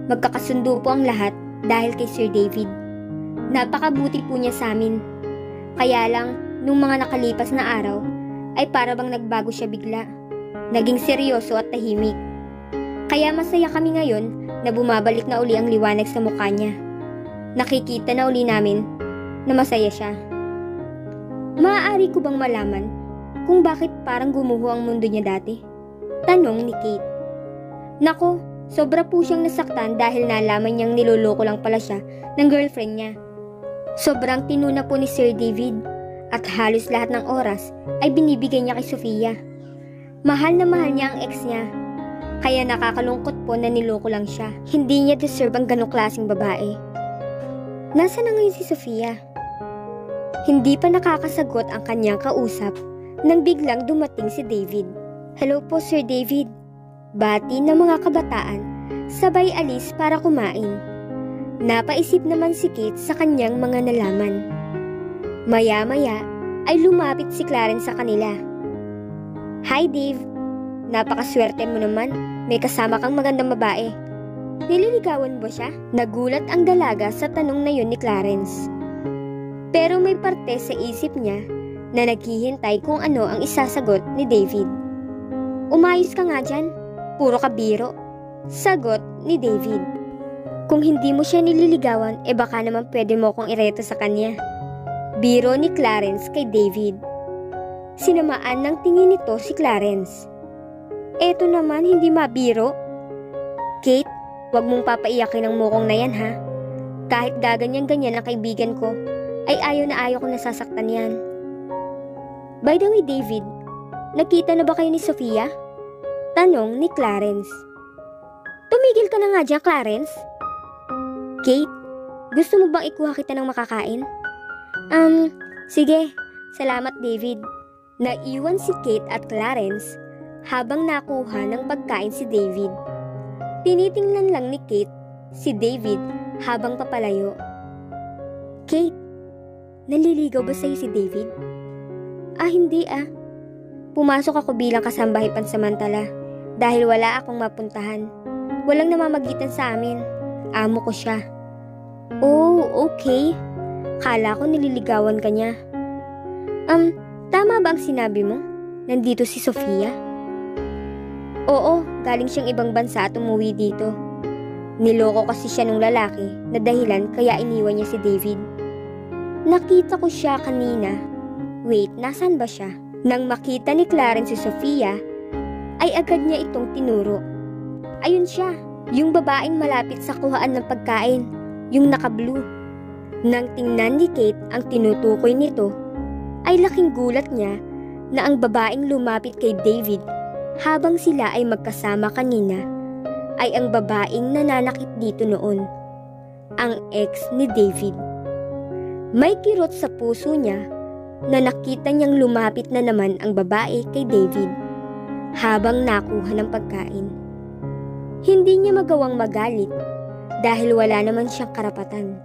Magkakasundo po ang lahat dahil kay Sir David. Napakabuti po niya sa amin. Kaya lang, nung mga nakalipas na araw, ay para bang nagbago siya bigla. Naging seryoso at tahimik. Kaya masaya kami ngayon na bumabalik na uli ang liwanag sa mukha niya. Nakikita na uli namin na masaya siya. Maaari ko bang malaman kung bakit parang gumuho ang mundo niya dati? Tanong ni Kate. Nako, sobra po siyang nasaktan dahil nalaman niyang niloloko lang pala siya ng girlfriend niya. Sobrang tinuna po ni Sir David at halos lahat ng oras ay binibigay niya kay Sofia. Mahal na mahal niya ang ex niya. Kaya nakakalungkot po na niloko lang siya. Hindi niya deserve ang ganong klaseng babae. Nasaan na ngayon si Sofia? Hindi pa nakakasagot ang kanyang kausap nang biglang dumating si David. Hello po Sir David. Bati ng mga kabataan, sabay alis para kumain. Napaisip naman si Kate sa kanyang mga nalaman. Maya-maya ay lumapit si Clarence sa kanila. Hi Dave, napakaswerte mo naman, may kasama kang magandang babae. Nililigawan ba siya? Nagulat ang dalaga sa tanong na yun ni Clarence. Pero may parte sa isip niya na naghihintay kung ano ang isasagot ni David. Umayos ka nga dyan, puro ka biro. Sagot ni David. Kung hindi mo siya nililigawan, baka naman pwede mo kong ireto sa kanya. Biro ni Clarence kay David. Sinamaan ng tingin nito si Clarence. Eto naman hindi mabiro. Kate, wag mong papaiyakin ang mukong na yan ha. Kahit gaganyan-ganyan ang kaibigan ko, ay ayaw ko nasasaktan yan. By the way David, nakita na ba kayo ni Sofia? Tanong ni Clarence. Tumigil ka na nga dyan Clarence. Kate, gusto mo bang ikuha kita ng makakain? Sige, salamat David. Naiwan si Kate at Clarence habang nakuha ng pagkain si David. Tinitingnan lang ni Kate si David habang papalayo. Kate, naliligaw ba sa'yo si David? Hindi Pumasok ako bilang kasambahay pansamantala dahil wala akong mapuntahan. Walang namamagitan sa amin. Amo ko siya. Oh, okay. Kala ko nililigawan ka niya. Tama ba ang sinabi mo? Nandito si Sofia? Oo, galing siyang ibang bansa at umuwi dito. Niloko kasi siya nung lalaki na dahilan kaya iniwan niya si David. Nakita ko siya kanina. Wait, nasan ba siya? Nang makita ni Clarence si Sofia, ay agad niya itong tinuro. Ayun siya, yung babaeng malapit sa kuhaan ng pagkain, yung naka-blue. Nang tingnan ni Kate ang tinutukoy nito, ay laking gulat niya na ang babaeng lumapit kay David habang sila ay magkasama kanina ay ang babaeng nananakit dito noon, ang ex ni David. May kirot sa puso niya na nakita niyang lumapit na naman ang babae kay David habang nakuha ng pagkain. Hindi niya magawang magalit dahil wala naman siyang karapatan.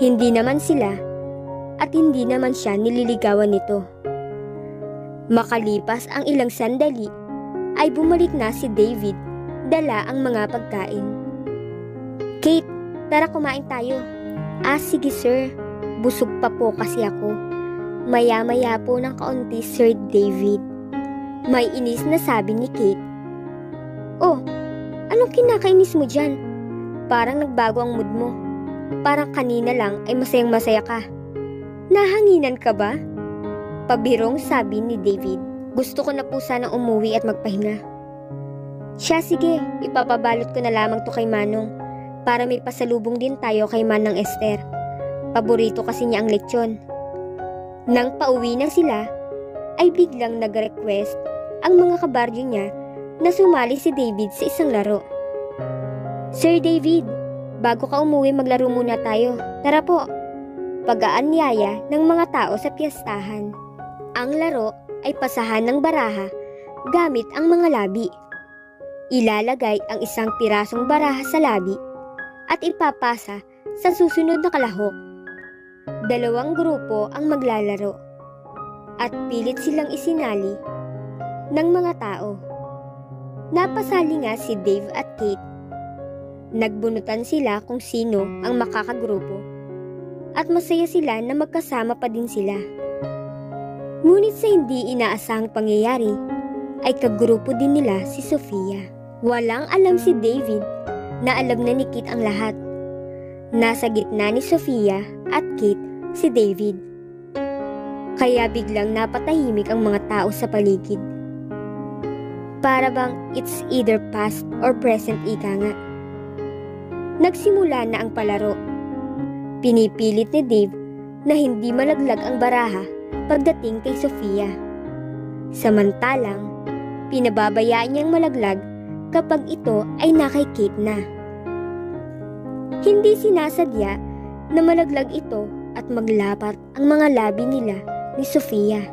Hindi naman sila at hindi naman siya nililigawan nito. Makalipas ang ilang sandali ay bumalik na si David, dala ang mga pagkain. Kate, tara kumain tayo. Sige sir, busog pa po kasi ako. Maya-maya po ng kaunti Sir David. May inis na sabi ni Kate. Oh, anong kinakainis mo dyan? Parang nagbago ang mood mo. Parang kanina lang ay masayang masaya ka. Nahanginan ka ba? Pabirong sabi ni David. Gusto ko na po sana umuwi at magpahinga. Siya, sige, ipapabalot ko na lamang to kay Manong para may pasalubong din tayo kay Manang Esther. Paborito kasi niya ang lechon. Nang pauwi na sila, ay biglang nag-request ang mga kabaryo niya na sumali si David sa isang laro. Sir David, bago ka umuwi maglaro muna tayo. Tara po. Pag-aanyaya ng mga tao sa piyestahan. Ang laro ay pasahan ng baraha gamit ang mga labi. Ilalagay ang isang pirasong baraha sa labi at ipapasa sa susunod na kalahok. Dalawang grupo ang maglalaro at pilit silang isinali ng mga tao. Napasali nga si Dave at Kate. Nagbunutan sila kung sino ang makakagrupo at masaya sila na magkasama pa din sila. Ngunit sa hindi inaasahang pangyayari, ay kagrupo din nila si Sofia. Walang alam si David na alam na ni Kate ang lahat. Nasa gitna ni Sofia at Kate si David. Kaya biglang napatahimik ang mga tao sa paligid. Para bang it's either past or present ika nga. Nagsimula na ang palaro. Pinipilit ni Dave na hindi malaglag ang baraha pagdating kay Sofia. Samantalang, pinababayaan niyang malaglag kapag ito ay nakay Kate na. Hindi sinasadya na malaglag ito at maglapat ang mga labi nila ni Sofia.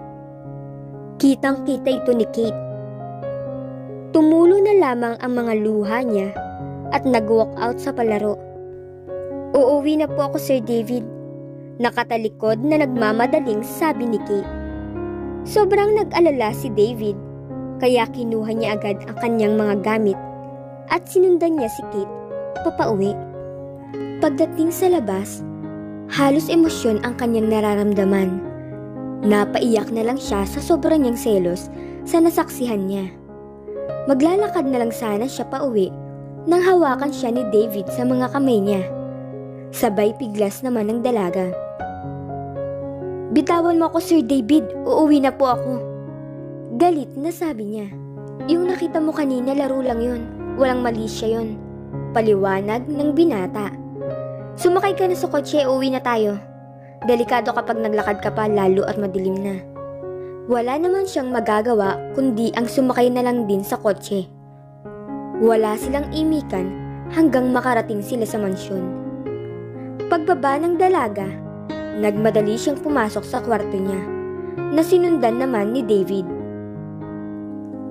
Kitang-kita ito ni Kate. Tumulo na lamang ang mga luha niya at nag-walk out sa palaro. Uuwi na po ako, Sir David. Nakatalikod na nagmamadaling sabi ni Kate. Sobrang nag-alala si David, kaya kinuha niya agad ang kanyang mga gamit at sinundan niya si Kate papauwi. Pagdating sa labas, halos emosyon ang kanyang nararamdaman. Napaiyak na lang siya sa sobrang niyang selos sa nasaksihan niya. Maglalakad na lang sana siya pauwi nang hawakan siya ni David sa mga kamay niya. Sabay piglas naman ng dalaga. Bitawan mo ako, Sir David. Uuwi na po ako. Galit na sabi niya. Yung nakita mo kanina laro lang yun. Walang mali siya yun. Paliwanag ng binata. Sumakay ka na sa kotse, uuwi na tayo. Delikado kapag naglakad ka pa lalo at madilim na. Wala naman siyang magagawa kundi ang sumakay na lang din sa kotse. Wala silang imikan hanggang makarating sila sa mansyon. Pagbaba ng dalaga, nagmadali siyang pumasok sa kwarto niya, na sinundan naman ni David.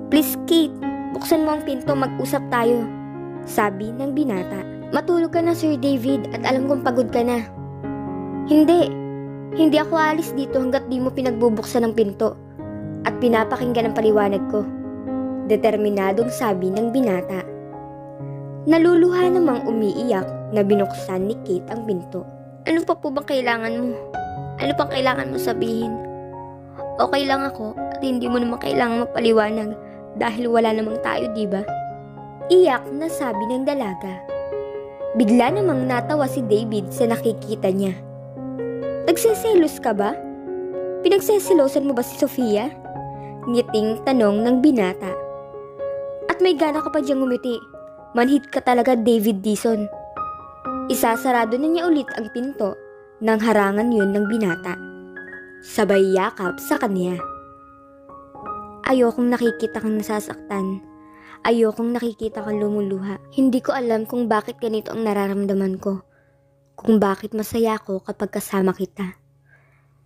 Please Kate, buksan mo ang pinto, mag-usap tayo, sabi ng binata. Matulog ka na, Sir David, at alam kong pagod ka na. Hindi ako alis dito hanggat di mo pinagbubuksan ng pinto at pinapakinggan ang paliwanag ko. Determinadong sabi ng binata. Naluluha namang umiiyak na binuksan ni Kate ang pinto. Ano pa po bang kailangan mo? Ano pang kailangan mo sabihin? Okay lang ako at hindi mo naman kailangan mapaliwanag dahil wala namang tayo, di ba? Iyak na sabi ng dalaga. Bigla namang natawa si David sa nakikita niya. Nagseselos ka ba? Pinagseselosan mo ba si Sofia? Ngiting tanong ng binata. At may gana ka pa diyang ngumiti. Manhid ka talaga, David Dison. Isasarado na niya ulit ang pinto nang harangan yun ng binata. Sabay yakap sa kanya. Ayokong nakikita kang nasasaktan. Ayokong nakikita kang lumuluha. Hindi ko alam kung bakit ganito ang nararamdaman ko. Kung bakit masaya ako kapag kasama kita.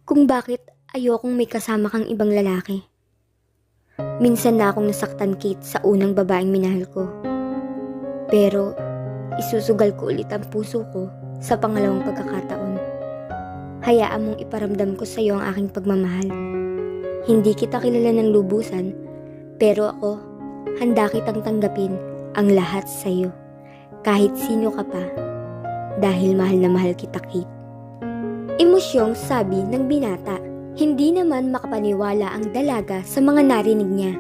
Kung bakit ayokong may kasama kang ibang lalaki. Minsan na akong nasaktan, Kate, sa unang babaeng minahal ko. Pero isusugal ko ulit ang puso ko sa pangalawang pagkakataon. Hayaan mong iparamdam ko sa iyo ang aking pagmamahal. Hindi kita kilala ng lubusan, pero ako, handa kitang tanggapin ang lahat sa iyo. Kahit sino ka pa, dahil mahal na mahal kita, Kate. Emosyong sabi ng binata. Hindi naman makapaniwala ang dalaga sa mga narinig niya.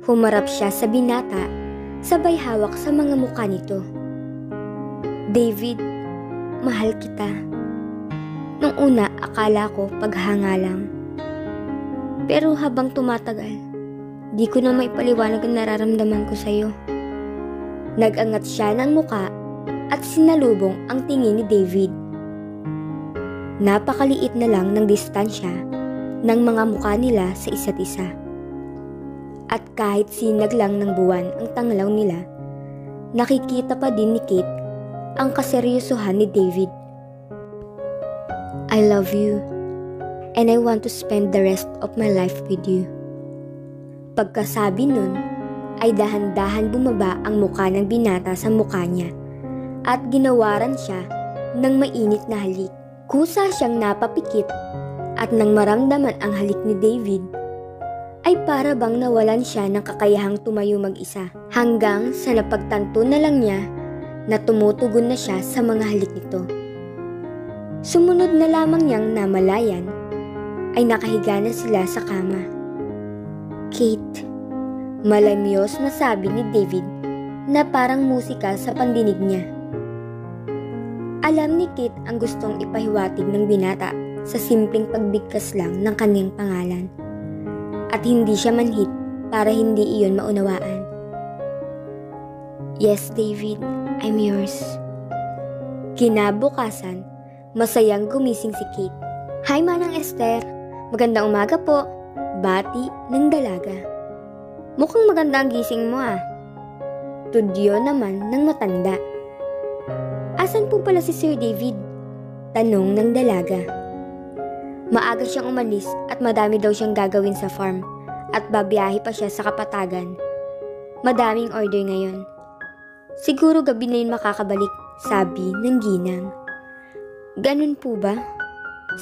Humarap siya sa binata, sabay hawak sa mga mukha nito. David, mahal kita. Nung una, akala ko paghanga lang. Pero habang tumatagal, di ko na maipaliwanag ang nararamdaman ko sa'yo. Nag-angat siya ng muka at sinalubong ang tingin ni David. Napakaliit na lang ng distansya ng mga mukha nila sa isa't isa. At kahit sinag lang ng buwan ang tanglaw nila, nakikita pa din ni Kate ang kaseryosohan ni David. I love you, and I want to spend the rest of my life with you. Pagkasabi nun, ay dahan-dahan bumaba ang mukha ng binata sa mukha niya at ginawaran siya ng mainit na halik. Kusa siyang napapikit at nang maramdaman ang halik ni David, ay para bang nawalan siya ng kakayahang tumayo mag-isa hanggang sa napagtanto na lang niya na tumutugon na siya sa mga halik nito. Sumunod na lamang niyang namalayan ay nakahiga na sila sa kama. Kate, malamyos na sabi ni David na parang musika sa pandinig niya. Alam ni Kate ang gustong ipahiwatig ng binata sa simpleng pagbigkas lang ng kanyang pangalan. At hindi siya manhid para hindi iyon maunawaan. Yes, David, I'm yours. Kinabukasan, masayang gumising si Kate. Hi, Manang Esther. Magandang umaga po. Bati ng dalaga. Mukhang maganda ang gising mo ah. Tudyo naman ng matanda. Asan po pala si Sir David? Tanong ng dalaga. Maaga siyang umalis at madami daw siyang gagawin sa farm at babiyahe pa siya sa Kapatagan. Madaming order ngayon. Siguro gabi na yun makakabalik, sabi ng ginang. Ganun po ba?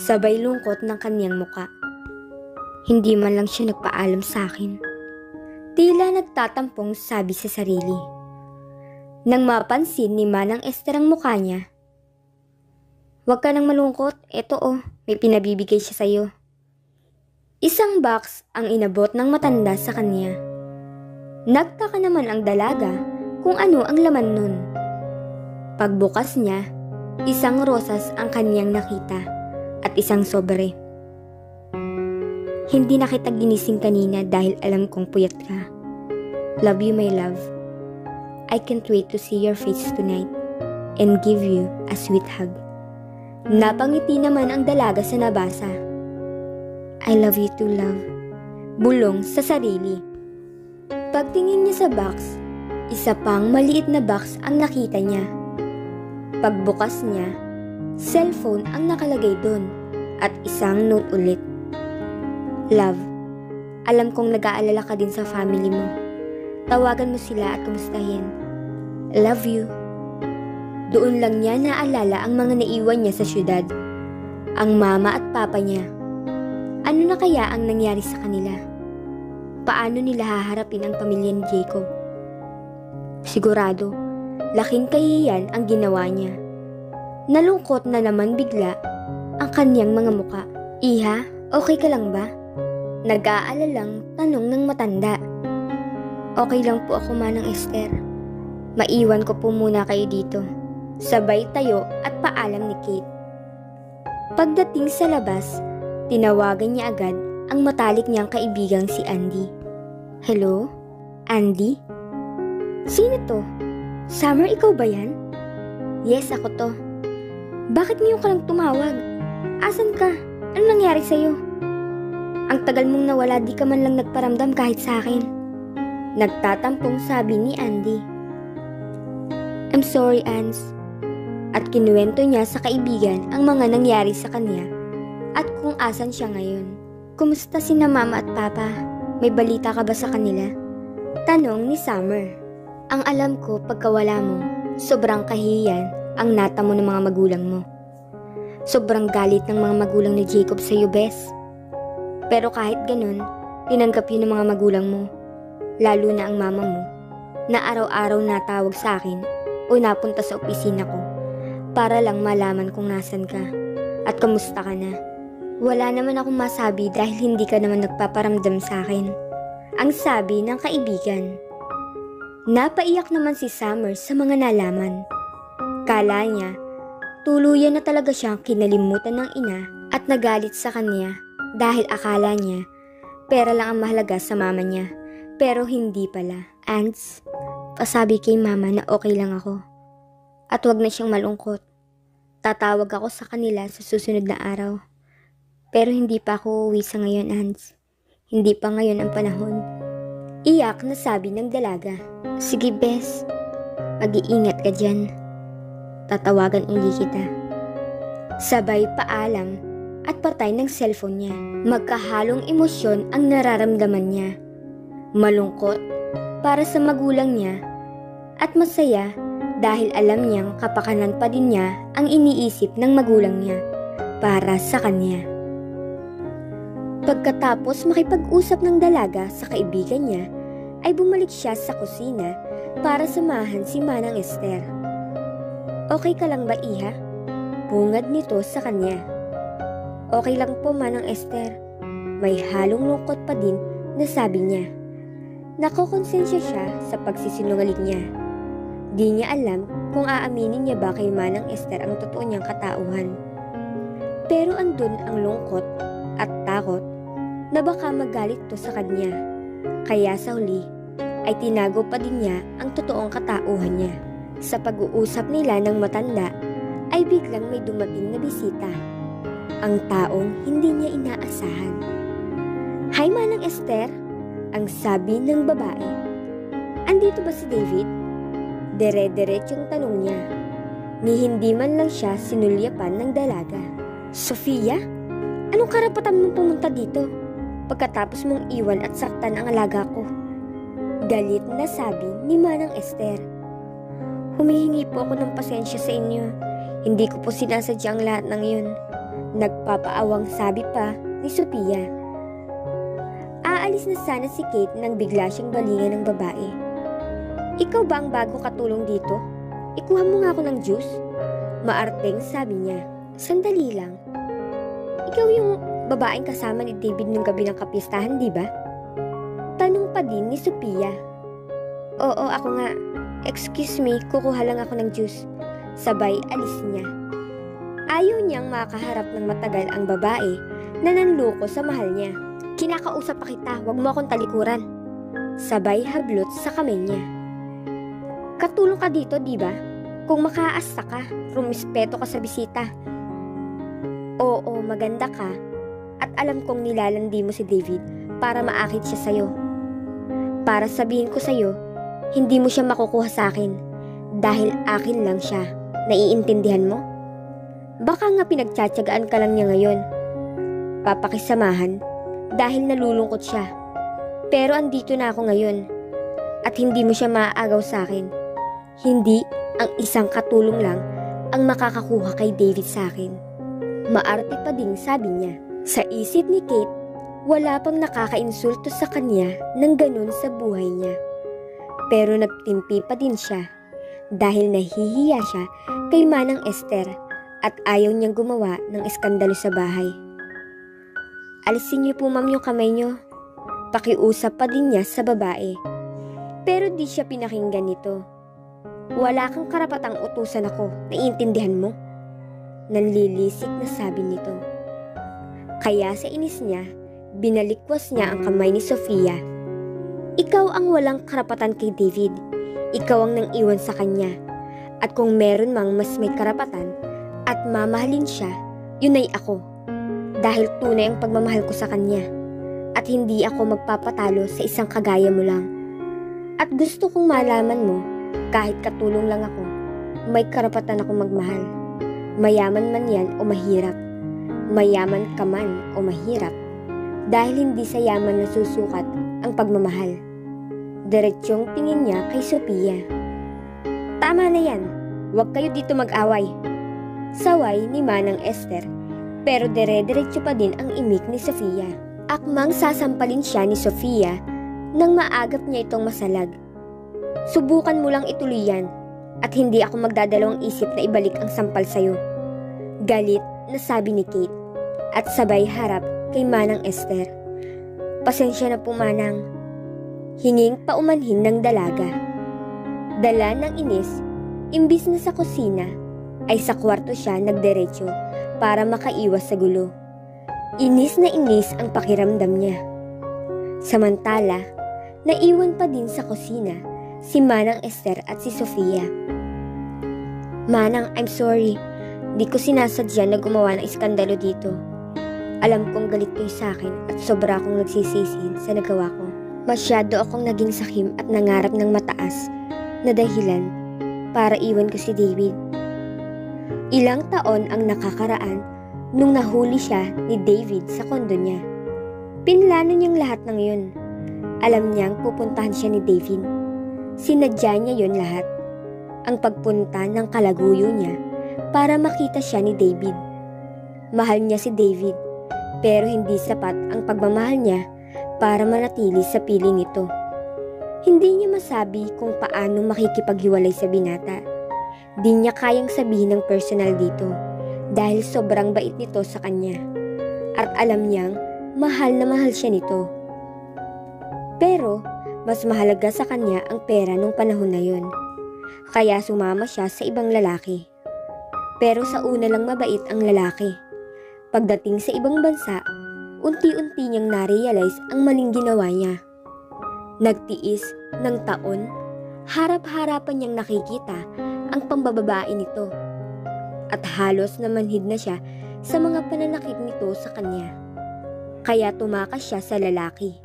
Sabay lungkot ng kanyang muka. Hindi man lang siya nagpaalam sa akin. Tila nagtatampong sabi sa sarili. Nang mapansin ni Manang Esther ang mukha niya. Huwag ka nang malungkot, eto may pinabibigay siya sa'yo. Isang box ang inabot ng matanda sa kanya. Nagtaka naman ang dalaga kung ano ang laman nun. Pagbukas niya, isang rosas ang kanyang nakita at isang sobre. Hindi na kita ginising kanina dahil alam kong puyat ka. Love you, my love. I can't wait to see your face tonight and give you a sweet hug. Napangiti naman ang dalaga sa nabasa. I love you too, love. Bulong sa sarili. Pagtingin niya sa box, isa pang maliit na box ang nakita niya. Pagbukas niya, cellphone ang nakalagay doon at isang note ulit. Love, alam kong nag-aalala ka din sa family mo. Tawagan mo sila at kumustahin. Love you. Doon lang niya naalala ang mga naiwan niya sa syudad. Ang mama at papa niya. Ano na kaya ang nangyari sa kanila? Paano nila haharapin ang pamilya ni Jacob? Sigurado, laking kahihiyan ang ginawa niya. Nalungkot na naman bigla ang kanyang mga muka. Iha, okay ka lang ba? Nag-aalalang tanong ng matanda. Okay lang po ako, Manang Esther. Maiwan ko po muna kayo dito. Sabay tayo at paalam ni Kate. Pagdating sa labas, tinawagan niya agad ang matalik niyang kaibigang si Andy. Hello? Andy? Sino to? Summer, ikaw ba yan? Yes, ako to. Bakit ngayon ka lang tumawag? Asan ka? Ano nangyari sa'yo? Ang tagal mong nawala, di ka man lang nagparamdam kahit sa akin. Nagtatampong sabi ni Andy. I'm sorry, Ans. At kinuwento niya sa kaibigan ang mga nangyari sa kanya at kung asan siya ngayon. Kumusta sina mama at papa? May balita ka ba sa kanila? Tanong ni Summer. Ang alam ko pagkawala mo, sobrang kahihiyan ang nata mo ng mga magulang mo. Sobrang galit ng mga magulang ni Jacob sa iyo, Bes. Pero kahit ganun, tinanggap yun ng mga magulang mo, lalo na ang mama mo, na araw-araw natawag sa akin o napunta sa opisina ko para lang malaman kung nasan ka at kamusta ka na. Wala naman akong masabi dahil hindi ka naman nagpaparamdam sa akin, ang sabi ng kaibigan. Napaiyak naman si Summer sa mga nalaman. Kala niya, tuluyan na talaga siyang kinalimutan ng ina at nagalit sa kanya dahil akala niya pera lang ang mahalaga sa mama niya. Pero hindi pala. Ants, pasabi kay mama na okay lang ako. At wag na siyang malungkot. Tatawag ako sa kanila sa susunod na araw. Pero hindi pa ako uuwi sa ngayon, Ants. Hindi pa ngayon ang panahon. Iyak na sabi ng dalaga. Sige, Bes. Mag-iingat ka dyan. Tatawagan uli kita. Sabay paalam at patay ng cellphone niya. Magkahalong emosyon ang nararamdaman niya. Malungkot para sa magulang niya at masaya dahil alam niyang kapakanan pa din niya ang iniisip ng magulang niya para sa kanya. Pagkatapos makipag-usap ng dalaga sa kaibigan niya, ay bumalik siya sa kusina para samahan si Manang Esther. Okay ka lang ba, Iha? Bungad nito sa kanya. Okay lang po, Manang Esther. May halong lungkot pa din na sabi niya. Nakokonsensya siya sa pagsisinungaling niya. Di niya alam kung aaminin niya ba kay Manang Esther ang totoo niyang katauhan. Pero andun ang lungkot at takot na baka magalit to sa kanya. Kaya sa huli ay tinago pa din niya ang totoong katauhan niya. Sa pag-uusap nila ng matanda ay biglang may dumating na bisita. Ang taong hindi niya inaasahan. Hi, Manang Esther, ang sabi ng babae. Andito ba si David? Dire-diretsong tanong niya. Ni hindi man lang siya sinulyapan ng dalaga. Sofia? Anong karapatan mong pumunta dito pagkatapos mong iwan at saktan ang alaga ko? Galit na sabi ni Manang Esther. Humihingi po ako ng pasensya sa inyo. Hindi ko po sinasadya ang lahat ng iyon. Nagpapaawang sabi pa ni Sophia. Aalis na sana si Kate nang bigla siyang balingan ng babae. Ikaw ba ang bago katulong dito? Ikuha mo nga ako ng juice. Maarteng sabi niya. Sandali lang. Ikaw yung babaeng kasama ni David nung gabi ng kapistahan, di ba? Tanong pa din ni Sophia. Oo, ako nga. Excuse me, kukuha lang ako ng juice. Sabay alis niya. Ayaw niyang makaharap ng matagal ang babae na nanloko sa mahal niya. Kinakausap pa kita, wag mo akong talikuran. Sabay hablot sa kamay niya. Katulong ka dito, di ba? Kung makaasta ka, rumispeto ka sa bisita. Oo, maganda ka. At alam kong nilalandi mo si David para maakit siya sa'yo. Para sabihin ko sa'yo, hindi mo siya makukuha sa akin dahil akin lang siya. Naiintindihan mo? Baka nga pinagtsatsagaan ka lang niya ngayon. Papakisamahan dahil nalulungkot siya. Pero andito na ako ngayon at hindi mo siya maaagaw sa akin. Hindi ang isang katulong lang ang makakakuha kay David sa akin. Maarte pa ding sabi niya. Sa isip ni Kate, wala pang nakakainsulto sa kanya ng ganun sa buhay niya. Pero nagtimpi pa din siya dahil nahihiya siya kay Manang Esther at ayaw niyang gumawa ng eskandalo sa bahay. Alisin niyo po ma'am yung kamay niyo. Pakiusap pa din niya sa babae. Pero di siya pinakinggan nito. Wala kang karapatang utusan ako, naiintindihan mo? Nanlilisik na sabi nito. Kaya sa inis niya, binalikwas niya ang kamay ni Sofia. Ikaw ang walang karapatan kay David. Ikaw ang nang iwan sa kanya. At kung meron mang mas may karapatan at mamahalin siya, yun ay ako. Dahil tunay ang pagmamahal ko sa kanya. At hindi ako magpapatalo sa isang kagaya mo lang. At gusto kong malaman mo, kahit katulong lang ako, may karapatan akong magmahal. Mayaman man yan o mahirap. Mayaman ka man o mahirap. Dahil hindi sa yaman nasusukat ang pagmamahal. Diretsyong tingin niya kay Sophia. Tama na yan. Huwag kayo dito mag-away. Saway ni Manang Esther. Pero dire-diretso pa din ang imik ni Sophia. Akmang sasampalin siya ni Sophia nang maagap niya itong masalag. Subukan mo lang ituloy yan at hindi ako magdadalawang isip na ibalik ang sampal sa'yo. Galit na sabi ni Kate at sabay harap kay Manang Esther. Pasensya na po Manang. Hinging paumanhin ng dalaga. Dala ng inis, imbis na sa kusina, ay sa kwarto siya nagdiretso para makaiwas sa gulo. Inis na inis ang pakiramdam niya. Samantala, naiwan pa din sa kusina si Manang Esther at si Sofia. Manang, I'm sorry. Di ko sinasadya na gumawa ng iskandalo dito. Alam kong galit kayo sa akin at sobra akong nagsisisi sa nagawa ko. Masyado akong naging sakim at nangarap ng mataas na dahilan para iwan ko si David. Ilang taon ang nakakaraan nung nahuli siya ni David sa kondo niya. Pinlano niyang lahat ng yun. Alam niyang pupuntahan siya ni David. Sinadya niya yun lahat. Ang pagpunta ng kalaguyo niya para makita siya ni David. Mahal niya si David, pero hindi sapat ang pagmamahal niya para manatili sa piling nito. Hindi niya masabi kung paano makikipaghiwalay sa binata. Di niya kayang sabihin ng personal dito dahil sobrang bait nito sa kanya. At alam niyang mahal na mahal siya nito. Pero mas mahalaga sa kanya ang pera nung panahon na yun. Kaya sumama siya sa ibang lalaki. Pero sa una lang mabait ang lalaki. Pagdating sa ibang bansa, unti-unti niyang na-realize ang maling ginawa niya. Nagtiis ng taon, harap-harapan niyang nakikita ang pambababae nito. At halos namanhid na siya sa mga pananakit nito sa kanya. Kaya tumakas siya sa lalaki.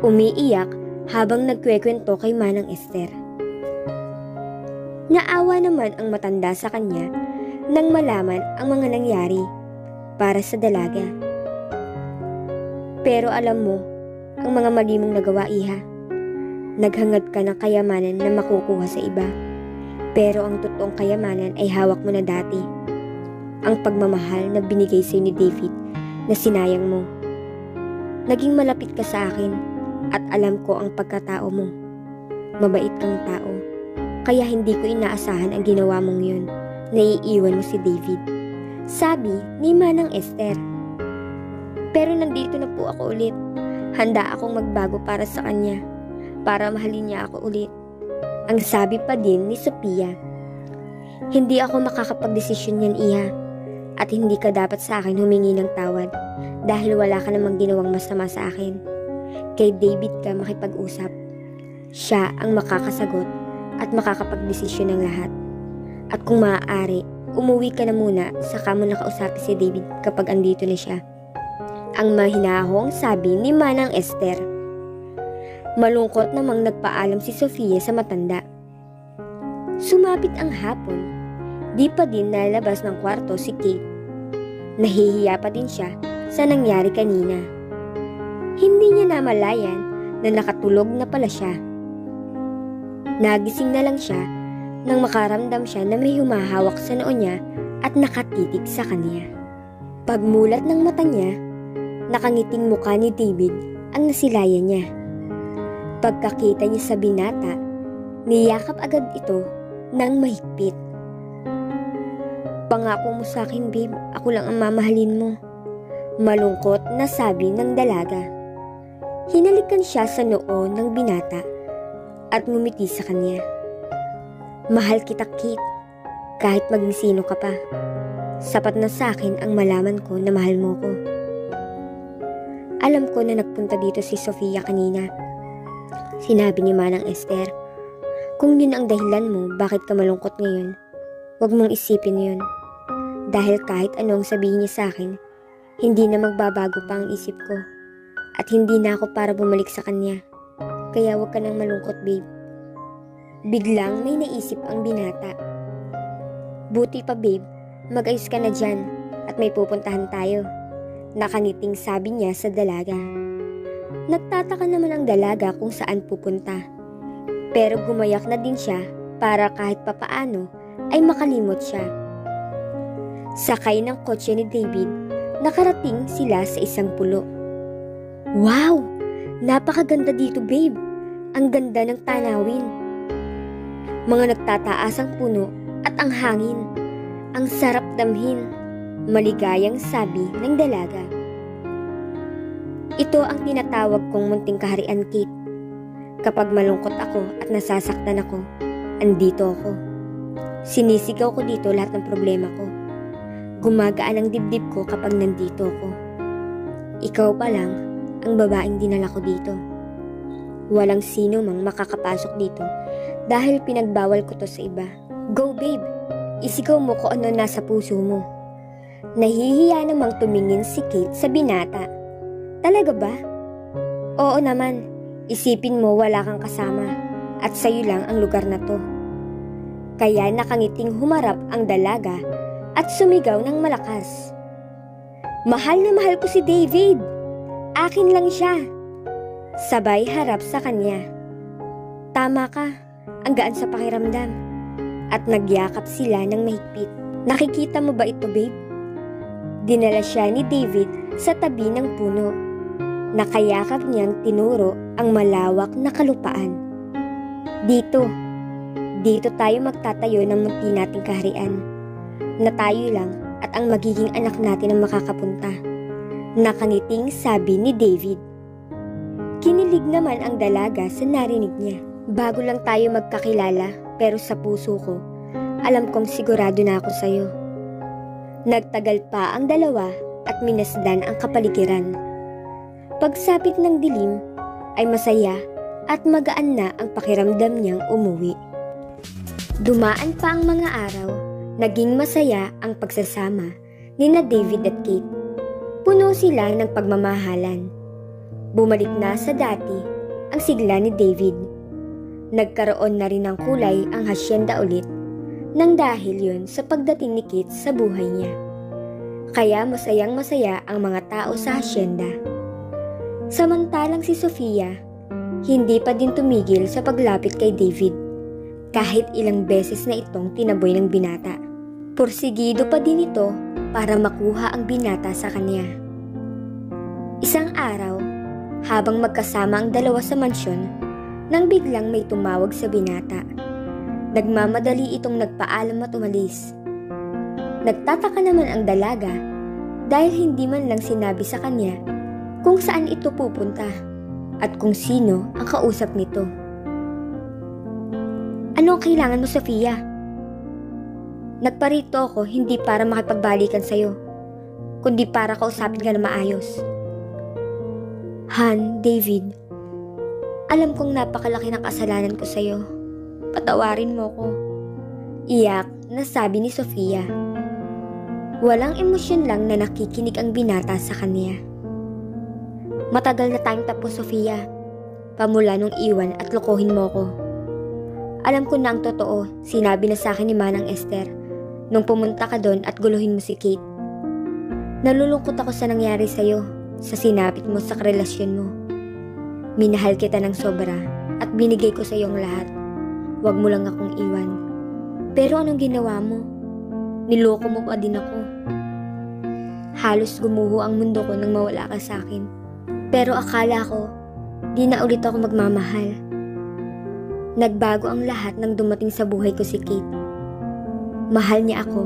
Umiiyak habang nagkwekwento kay Manang Esther. Naawa naman ang matanda sa kanya nang malaman ang mga nangyari para sa dalaga. Pero alam mo, ang mga mali mong nagawa, iha. Naghangad ka ng kayamanan na makukuha sa iba. Pero ang totoong kayamanan ay hawak mo na dati. Ang pagmamahal na binigay sa'yo ni David na sinayang mo. Naging malapit ka sa akin at alam ko ang pagkatao mo. Mabait kang tao. Kaya hindi ko inaasahan ang ginawa mong yun. Naiiwan mo si David. Sabi ni Manang Esther. Pero nandito na po ako ulit. Handa akong magbago para sa kanya. Para mahalin niya ako ulit. Ang sabi pa din ni Sophia. Hindi ako makakapagdesisyon yan, iha. At hindi ka dapat sa akin humingi ng tawad. Dahil wala ka namang ginawang masama sa akin. Kay David ka makipag-usap. Siya ang makakasagot at makakapagdesisyon ng lahat. At kung maaari, umuwi ka na muna saka mo nakausapin si David kapag andito na siya. Ang mahinahong sabi ni Manang Esther. Malungkot namang nagpaalam si Sofia sa matanda. Sumapit ang hapon. Di pa din nalabas ng kwarto si Kate. Nahihiya pa din siya sa nangyari kanina. Hindi niya namalayan na nakatulog na pala siya. Nagising na lang siya nang makaramdam siya na may humahawak sa noo niya at nakatitig sa kanya. Pagmulat ng mata niya, nakangiting mukha ni David ang nasilayan niya. Pagkakita niya sa binata, niyakap agad ito ng mahigpit. Pangako mo sa akin, babe. Ako lang ang mamahalin mo. Malungkot na sabi ng dalaga. Hinalikan siya sa noo ng binata at ngumiti sa kanya. Mahal kita, Kate. Kahit maging sino ka pa. Sapat na sa akin ang malaman ko na mahal mo ko. Alam ko na nagpunta dito si Sofia kanina. Sinabi ni Manang Esther. Kung yun ang dahilan mo bakit ka malungkot ngayon, huwag mong isipin yun. Dahil kahit anong sabihin niya sa akin, hindi na magbabago pa ang isip ko. At hindi na ako para bumalik sa kanya. Kaya huwag ka nang malungkot, babe. Biglang may naisip ang binata. Buti pa, babe. Mag-ayos ka na dyan at may pupuntahan tayo. Nakaniting sabi niya sa dalaga. Nagtataka naman ang dalaga kung saan pupunta. Pero gumayak na din siya para kahit papaano ay makalimot siya. Sakay ng kotse ni David, nakarating sila sa isang pulo. Wow! Napakaganda dito, babe. Ang ganda ng tanawin. Mga nagtataas ang puno at ang hangin. Ang sarap damhin. Maligayang sabi ng dalaga. Ito ang tinatawag kong munting kaharian, Kate. Kapag malungkot ako at nasasaktan ako, andito ako. Sinisigaw ko dito lahat ng problema ko. Gumagaan ang dibdib ko kapag nandito ako. Ikaw pa lang ang babaeng dinala ko dito. Walang sino mang makakapasok dito dahil pinagbawal ko to sa iba. Go, babe! Isigaw mo kung ano nasa puso mo. Nahihiya namang tumingin si Kate sa binata. Talaga ba? Oo naman. Isipin mo wala kang kasama at sa'yo lang ang lugar na to. Kaya nakangiting humarap ang dalaga at sumigaw ng malakas. Mahal na mahal ko si David. Akin lang siya. Sabay harap sa kanya. Tama ka. Ang gaan sa pakiramdam. At nagyakap sila ng mahigpit. Nakikita mo ba ito, babe? Dinala siya ni David sa tabi ng puno. Nakayakap niyang tinuro ang malawak na kalupaan. Dito tayo magtatayo ng munti nating kaharian. Na tayo lang at ang magiging anak natin ang makakapunta. Nakangiting sabi ni David. Kinilig naman ang dalaga sa narinig niya. Bago lang tayo magkakilala pero sa puso ko, alam kong sigurado na ako sa'yo. Nagtagal pa ang dalawa at minasdan ang kapaligiran. Pagsapit ng dilim ay masaya at magaan na ang pakiramdam niyang umuwi. Dumaan pa ang mga araw, naging masaya ang pagsasama ni na David at Kate. Puno sila ng pagmamahalan. Bumalik na sa dati ang sigla ni David. Nagkaroon na rin ng kulay ang hasyenda ulit nang dahil yun sa pagdating ni Kate sa buhay niya. Kaya masayang masaya ang mga tao sa hasyenda. Samantalang si Sofia, hindi pa din tumigil sa paglapit kay David kahit ilang beses na itong tinaboy ng binata. Porsigido pa din ito para makuha ang binata sa kanya. Isang araw, habang magkasama ang dalawa sa mansyon, nang biglang may tumawag sa binata. Nagmamadali itong nagpaalam at umalis. Nagtataka naman ang dalaga dahil hindi man lang sinabi sa kanya kung saan ito pupunta at kung sino ang kausap nito. Ano ang kailangan mo, Sofia? Nagparito ako hindi para makipagbalikan sa'yo, kundi para kausapin ka na maayos. Han, David, alam kong napakalaki ng kasalanan ko sa'yo. Patawarin mo ko. Iyak na sabi ni Sofia. Walang emosyon lang na nakikinig ang binata sa kanya. Matagal na tayong tapos, Sofia. Pamula nung iwan at lokohin mo ko. Alam ko na ang totoo, sinabi na sa akin ni Manang Esther nung pumunta ka doon at guluhin mo si Kate. Nalulungkot ako sa nangyari sa'yo, sa sinapit mo sa relasyon mo. Minahal kita ng sobra at binigay ko sa iyong lahat. Huwag mo lang akong iwan. Pero anong ginawa mo? Niloko mo pa din ako. Halos gumuho ang mundo ko nang mawala ka sa akin. Pero akala ko, di na ulit ako magmamahal. Nagbago ang lahat nang dumating sa buhay ko si Kate. Mahal niya ako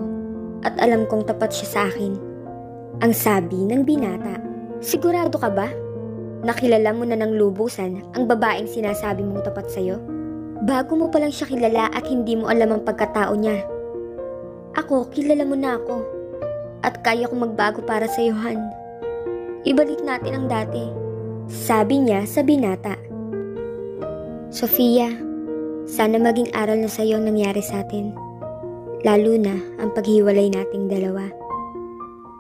at alam kong tapat siya sa akin. Ang sabi ng binata. Sigurado ka ba? Nakilala mo na ng lubusan ang babaeng sinasabi mong tapat sa'yo? Bago mo pa lang siya kilala at hindi mo alam ang pagkatao niya. Ako, kilala mo na ako. At kaya kong magbago para sa'yo, Han. Ibalik natin ang dati. Sabi niya sa binata. Sofia, sana maging aral na sa'yo ang nangyari sa atin. Lalo na ang paghiwalay nating dalawa.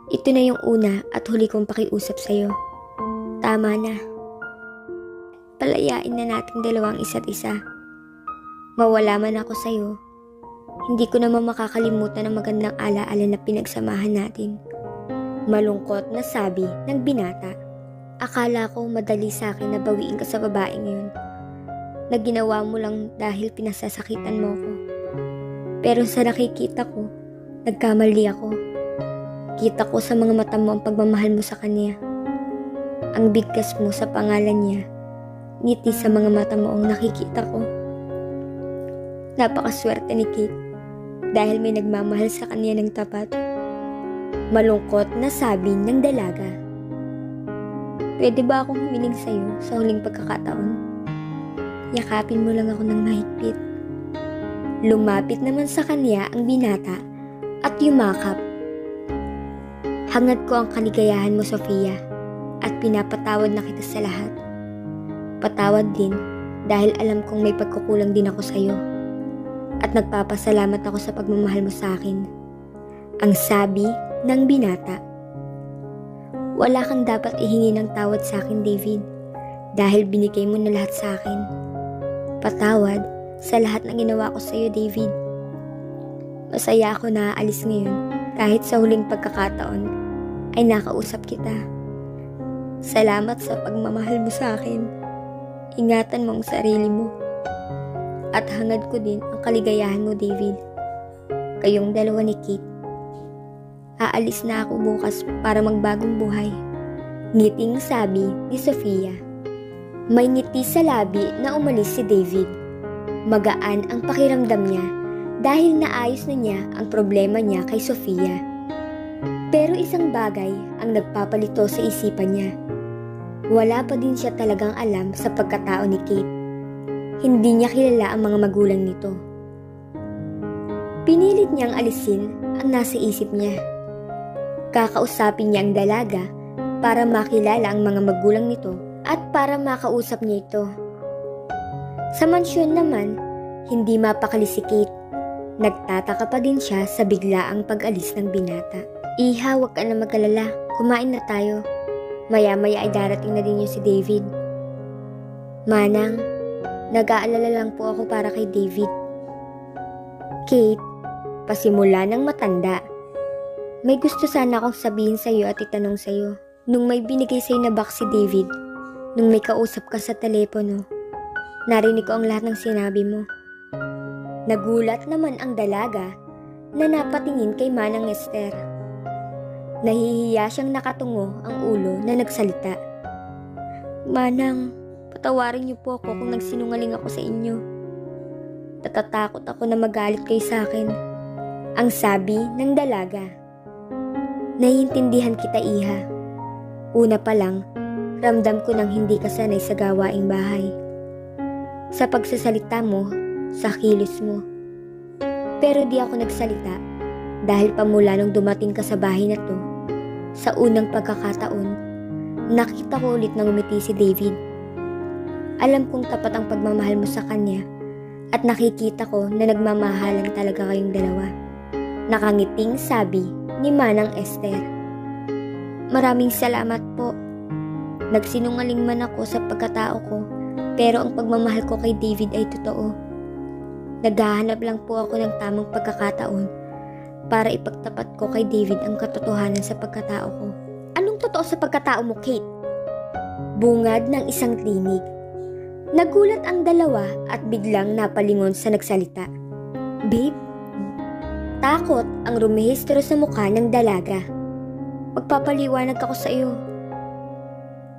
Ito na yung una at huli kong pakiusap sa'yo. Tama na. Palayain na nating dalawang isa't isa. Mawala man ako sa'yo, hindi ko naman makakalimutan ang magandang alaala na pinagsamahan natin. Malungkot na sabi ng binata. Akala ko madali sa akin na bawiin ka sa babaeng yun. Na ginawa mo lang dahil pinasasakitan mo ko. Pero sa nakikita ko, nagkamali ako. Kita ko sa mga mata mo ang pagmamahal mo sa kanya. Ang bigkas mo sa pangalan niya, ngiti sa mga mata mo ang nakikita ko. Napakaswerte ni Kate dahil may nagmamahal sa kanya ng tapat. Malungkot na sabi ng dalaga. Pwede ba akong humiling sa'yo sa huling pagkakataon? Yakapin mo lang ako ng mahigpit. Lumapit naman sa kanya ang binata at yumakap. Hangad ko ang kaligayahan mo, Sofia, at pinapatawad na kita sa lahat. Patawad din dahil alam kong may pagkukulang din ako sa'yo. At nagpapasalamat ako sa pagmamahal mo sa akin. Ang sabi ng binata. Wala kang dapat ihingi ng tawad sa akin, David, dahil binigay mo na lahat sa akin. Patawad sa lahat ng ginawa ko sa'yo, David. Masaya ako na aalis ngayon kahit sa huling pagkakataon ay nakausap kita. Salamat sa pagmamahal mo sa akin. Ingatan mo ang sarili mo. At hangad ko din ang kaligayahan mo, David. Kayong dalawa ni Kate. Aalis na ako bukas para magbagong buhay. Ngiting sabi ni Sofia. May ngiti sa labi na umalis si David. Magaan ang pakiramdam niya dahil naayos na niya ang problema niya kay Sofia. Pero isang bagay ang nagpapalito sa isipan niya. Wala pa din siya talagang alam sa pagkatao ni Kate. Hindi niya kilala ang mga magulang nito. Pinilit niyang alisin ang nasa isip niya. Kakausapin niya ang dalaga para makilala ang mga magulang nito at para makausap niya ito. Sa mansyon naman, hindi mapakali si Kate. Nagtataka pa din siya sa biglaang pag-alis ng binata. Iha, huwag ka na mag-alala. Kumain na tayo. Maya-maya ay darating na din yung si David. Manang, nag-aalala lang po ako para kay David. Kate, pasimula ng matanda. May gusto sana akong sabihin sa'yo at itanong sa'yo. Nung may binigay sa'yo na box si David, nung may kausap ka sa telepono, narinig ko ang lahat ng sinabi mo. Nagulat naman ang dalaga na napatingin kay Manang Esther. Nahihiya siyang nakatungo ang ulo na nagsalita. Manang, patawarin niyo po ako kung nagsinungaling ako sa inyo. Natatakot ako na magalit kayo sa akin. Ang sabi ng dalaga. Naiintindihan kita, Iha. Una pa lang, ramdam ko nang hindi ka sanay sa gawaing bahay. Sa pagsasalita mo, sa kilos mo. Pero di ako nagsalita dahil pamula nung dumating ka sa bahay na to, sa unang pagkakataon, nakita ko ulit na ngumiti si David. Alam kong tapat ang pagmamahal mo sa kanya at nakikita ko na nagmamahalan talaga kayong dalawa. Nakangiting sabi ni Manang Esther. Maraming salamat po. Nagsinungaling man ako sa pagkatao ko, pero ang pagmamahal ko kay David ay totoo. Naghahanap lang po ako ng tamang pagkakataon para ipagtapat ko kay David ang katotohanan sa pagkatao ko. Anong totoo sa pagkatao mo, Kate? Bungad ng isang tinig. Nagulat ang dalawa at biglang napalingon sa nagsalita. Babe? Takot ang rumehistro sa mukha ng dalaga. Magpapaliwanag ako sa iyo.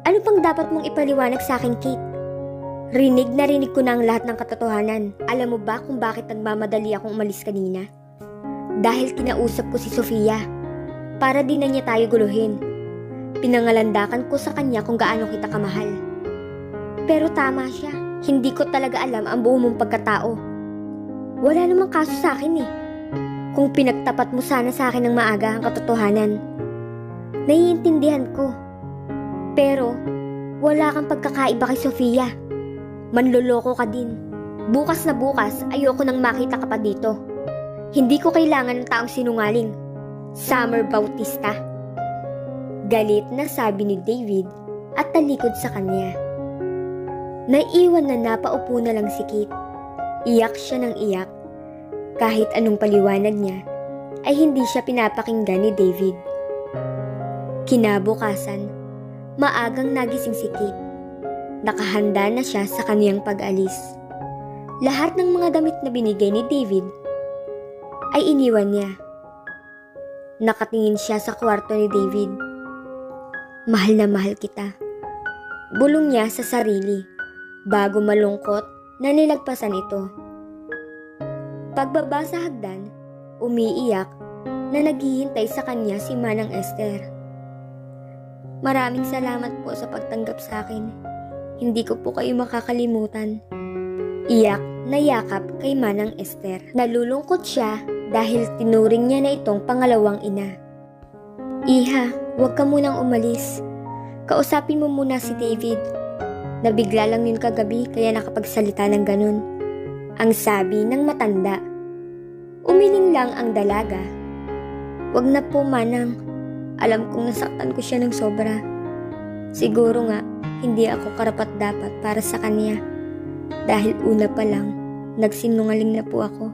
Ano pang dapat mong ipaliwanag sa akin, Kate? Rinig na rinig ko na ang lahat ng katotohanan. Alam mo ba kung bakit nagmamadali akong umalis kanina? dahil kinausap ko si Sofia para di na niya tayo guluhin. Pinangalandakan ko sa kanya kung gaano kita kamahal. Pero tama siya, hindi ko talaga alam ang buo mong pagkatao. Wala namang kaso sa akin eh. Kung pinagtapat mo sana sa akin ng maaga ang katotohanan. Naiintindihan ko. Pero wala kang pagkakaiba kay Sofia. Manloloko ka din. Bukas na bukas, ayoko nang makita ka pa dito. Hindi ko kailangan ng taong sinungaling. Summer Bautista. Galit na sabi ni David at talikod sa kanya. Naiwan na napaupo na lang si Kate. Iyak siya ng iyak. Kahit anong paliwanag niya, ay hindi siya pinapakinggan ni David. Kinabukasan, maagang nagising si Kate. Nakahanda na siya sa kaniyang pag-alis. Lahat ng mga damit na binigay ni David ay iniwan niya. Nakatingin siya sa kwarto ni David. Mahal na mahal kita. Bulong niya sa sarili bago malungkot na nilagpasan ito. Pagbaba sa hagdan, umiiyak na naghihintay sa kanya si Manang Esther. Maraming salamat po sa pagtanggap sa akin. Hindi ko po kayo makakalimutan. Iyak na yakap kay Manang Esther. Nalulungkot siya dahil tinuring niya na itong pangalawang ina. Iha, huwag ka munang umalis. Kausapin mo muna si David. Nabigla lang yun kagabi kaya nakapagsalita ng ganun. Ang sabi ng matanda. Umiling lang ang dalaga. Wag na po, Manang. Alam kong nasaktan ko siya ng sobra. Siguro nga, hindi ako karapat-dapat para sa kanya. Dahil una pa lang, nagsinungaling na po ako.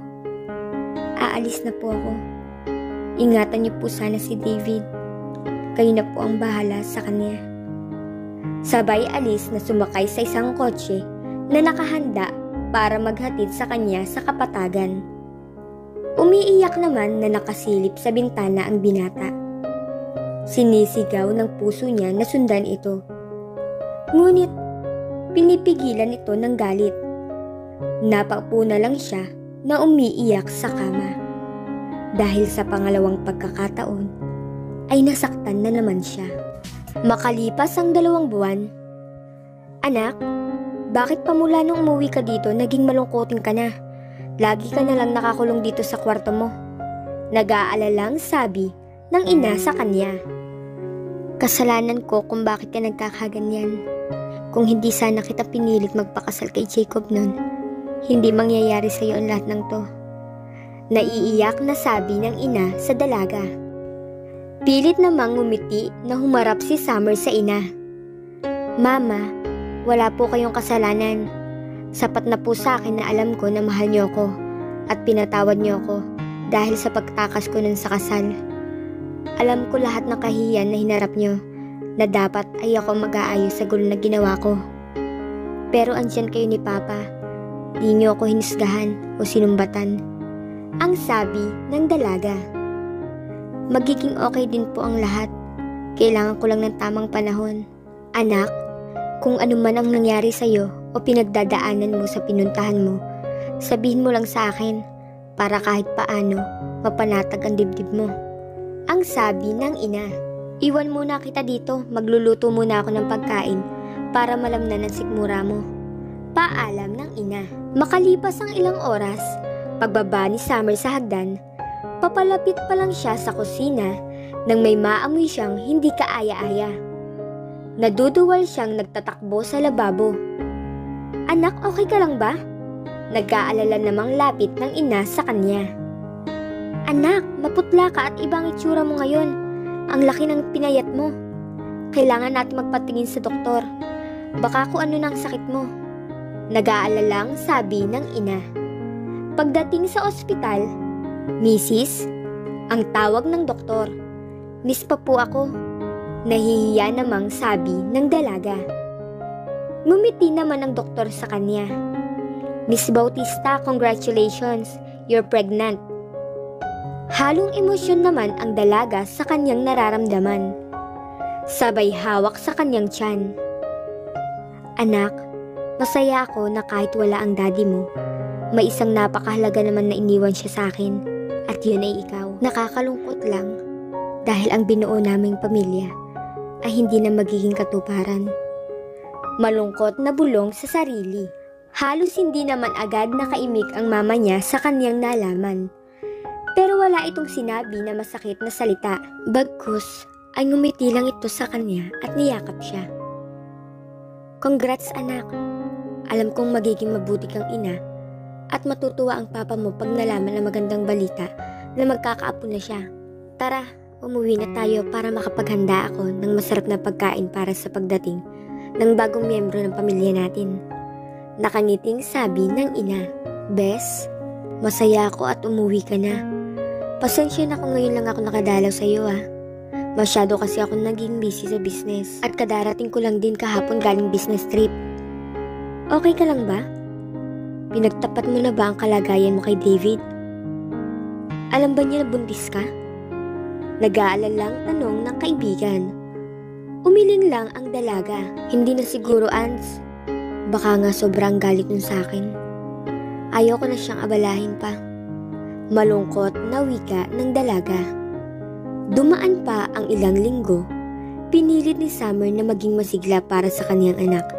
Aalis na po ako. Ingatan niyo po sana si David. Kayo na po ang bahala sa kanya. Sabay alis na sumakay sa isang kotse na nakahanda para maghatid sa kanya sa kapatagan. Umiiyak naman na nakasilip sa bintana ang binata. Sinisigaw ng puso niya na sundan ito. Ngunit, pinipigilan ito ng galit. Napaupo na lang siya na umiiyak sa kama. Dahil sa pangalawang pagkakataon, ay nasaktan na naman siya. Makalipas ang 2 buwan, Anak, bakit pa mula nung umuwi ka dito naging malungkotin ka na? Lagi ka na lang nakakulong dito sa kwarto mo. Nag-aalalang sabi ng ina sa kanya. Kasalanan ko kung bakit ka nagkakaganyan. Kung hindi sana kita pinilit magpakasal kay Jacob nun, hindi mangyayari sa'yo ang lahat ng to. Naiiyak na sabi ng ina sa dalaga. Pilit namang ngumiti na humarap si Summer sa ina. Mama, wala po kayong kasalanan. Sapat na po sa akin na alam ko na mahal niyo ako at pinatawad niyo ako dahil sa pagtakas ko nun sa kasal. Alam ko lahat ng kahihiyan na hinarap niyo na dapat ay ako mag-aayos sa gulo na ginawa ko. Pero andyan kayo ni Papa. Di niyo ako hinisgahan o sinumbatan. Ang sabi ng dalaga. Magiging okay din po ang lahat. Kailangan ko lang ng tamang panahon. Anak, kung ano man ang nangyari sa'yo o pinagdadaanan mo sa pinuntahan mo, sabihin mo lang sa akin para kahit paano mapanatag ang dibdib mo. Ang sabi ng ina. Iwan muna kita dito, magluluto muna ako ng pagkain para malamnan ang sikmura mo. Paalam ng ina. Makalipas ang ilang oras, pagbaba ni Summer sa hagdan, papalapit pa lang siya sa kusina nang may maamoy siyang hindi kaaya-aya. Naduduwal siyang nagtatakbo sa lababo. Anak, okay ka lang ba? Nag-aalala namang lapit ng ina sa kanya. Anak, maputla ka at ibang itsura mo ngayon. Ang laki ng pinayat mo. Kailangan natin magpatingin sa doktor. Baka kung ano nang sakit mo. Nag-aalalang sabi ng ina. Pagdating sa ospital, Mrs., ang tawag ng doktor. Miss pa po ako. Nahihiya namang sabi ng dalaga. Ngumiti naman ang doktor sa kanya. Miss Bautista, congratulations. You're pregnant. Halong emosyon naman ang dalaga sa kanyang nararamdaman. Sabay hawak sa kanyang tiyan. Anak, masaya ako na kahit wala ang daddy mo, may isang napakahalaga naman na iniwan siya sa akin At yun ay ikaw. Nakakalungkot lang dahil ang binuo naming pamilya ay hindi na magiging katuparan. Malungkot na bulong sa sarili. Halos hindi naman agad nakaimik ang mama niya sa kanyang nalaman. Pero wala itong sinabi na masakit na salita. Bagkus ay ngumiti lang ito sa kanya at niyakap siya. Congrats anak. Alam kong magiging mabuti kang ina at matutuwa ang papa mo pag nalaman ang magandang balita na magkakaapo na siya. Tara, umuwi na tayo para makapaghanda ako ng masarap na pagkain para sa pagdating ng bagong miyembro ng pamilya natin. Nakangiting sabi ng ina. Bes, masaya ako at umuwi ka na. Pasensya na kung ngayon lang ako nakadalaw sa iyo Masyado kasi ako naging busy sa business at kadarating ko lang din kahapon galing business trip. Okay ka lang ba? Pinagtapat mo na ba ang kalagayan mo kay David? Alam ba niya na buntis ka? Nag-aalalang tanong ng kaibigan. Umiling lang ang dalaga. Hindi na siguro, Ans. Baka nga sobrang galit nun sa akin. Ayaw ko na siyang abalahin pa. Malungkot na wika ng dalaga. Dumaan pa ang ilang linggo. Pinilit ni Summer na maging masigla para sa kaniyang anak.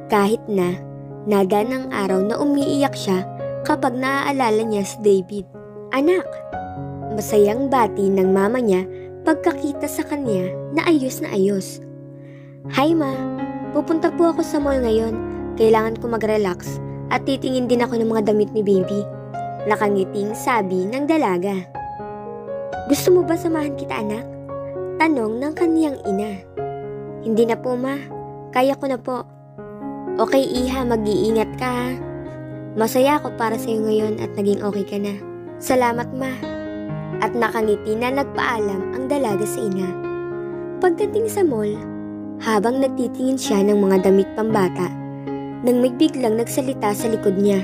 Kahit na nada ng araw na umiiyak siya kapag naaalala niya si David. Anak! Masayang bati ng mama niya pagkakita sa kanya na ayos. Hi ma, pupunta po ako sa mall ngayon. Kailangan ko mag-relax at titingin din ako ng mga damit ni baby. Nakangiting sabi ng dalaga. Gusto mo ba samahan kita anak? Tanong ng kaniyang ina. Hindi na po ma, kaya ko na po. Okay iha, mag-iingat ka ha. Masaya ako para sa iyo ngayon at naging okay ka na. Salamat ma. At nakangiti na nagpaalam ang dalaga sa ina. Pagdating sa mall, habang nagtitingin siya ng mga damit pambata, nang may biglang nagsalita sa likod niya.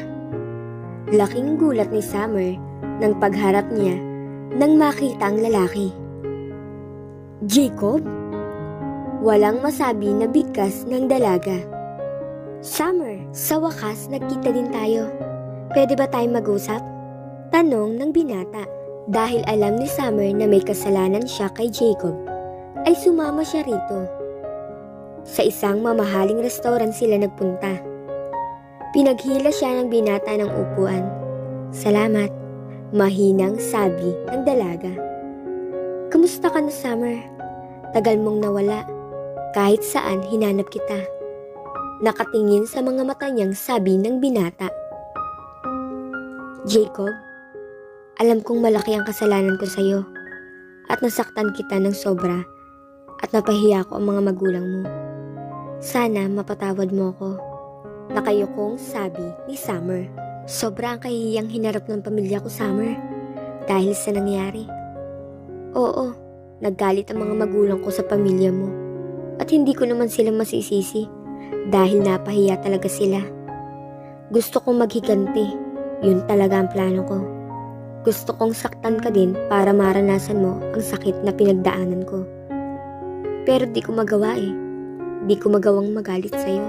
Laking gulat ni Summer nang pagharap niya nang makita ang lalaki. Jacob? Walang masabi na bigkas ng dalaga. Summer, sa wakas nagkita din tayo. Pwede ba tayo mag-usap? Tanong ng binata. Dahil alam ni Summer na may kasalanan siya kay Jacob, ay sumama siya rito. Sa isang mamahaling restaurant sila nagpunta. Pinaghila siya ng binata ng upuan. Salamat, mahinang sabi ng dalaga. Kamusta ka na Summer? Tagal mong nawala. Kahit saan hinanap kita. Nakatingin sa mga mata niyang sabi ng binata. Jacob, alam kong malaki ang kasalanan ko sa iyo at nasaktan kita ng sobra at napahiya ko ang mga magulang mo. Sana mapatawad mo ko. Nakayukong sabi ni Summer. Sobra ang kahihiyang hinarap ng pamilya ko, Summer, dahil sa nangyari. Oo, naggalit ang mga magulang ko sa pamilya mo at hindi ko naman sila masisisi dahil napahiya talaga sila. Gusto kong maghiganti, yun talaga ang plano ko. Gusto kong saktan ka din para maranasan mo ang sakit na pinagdaanan ko. Pero di ko magawa Di ko magawang magalit sa'yo.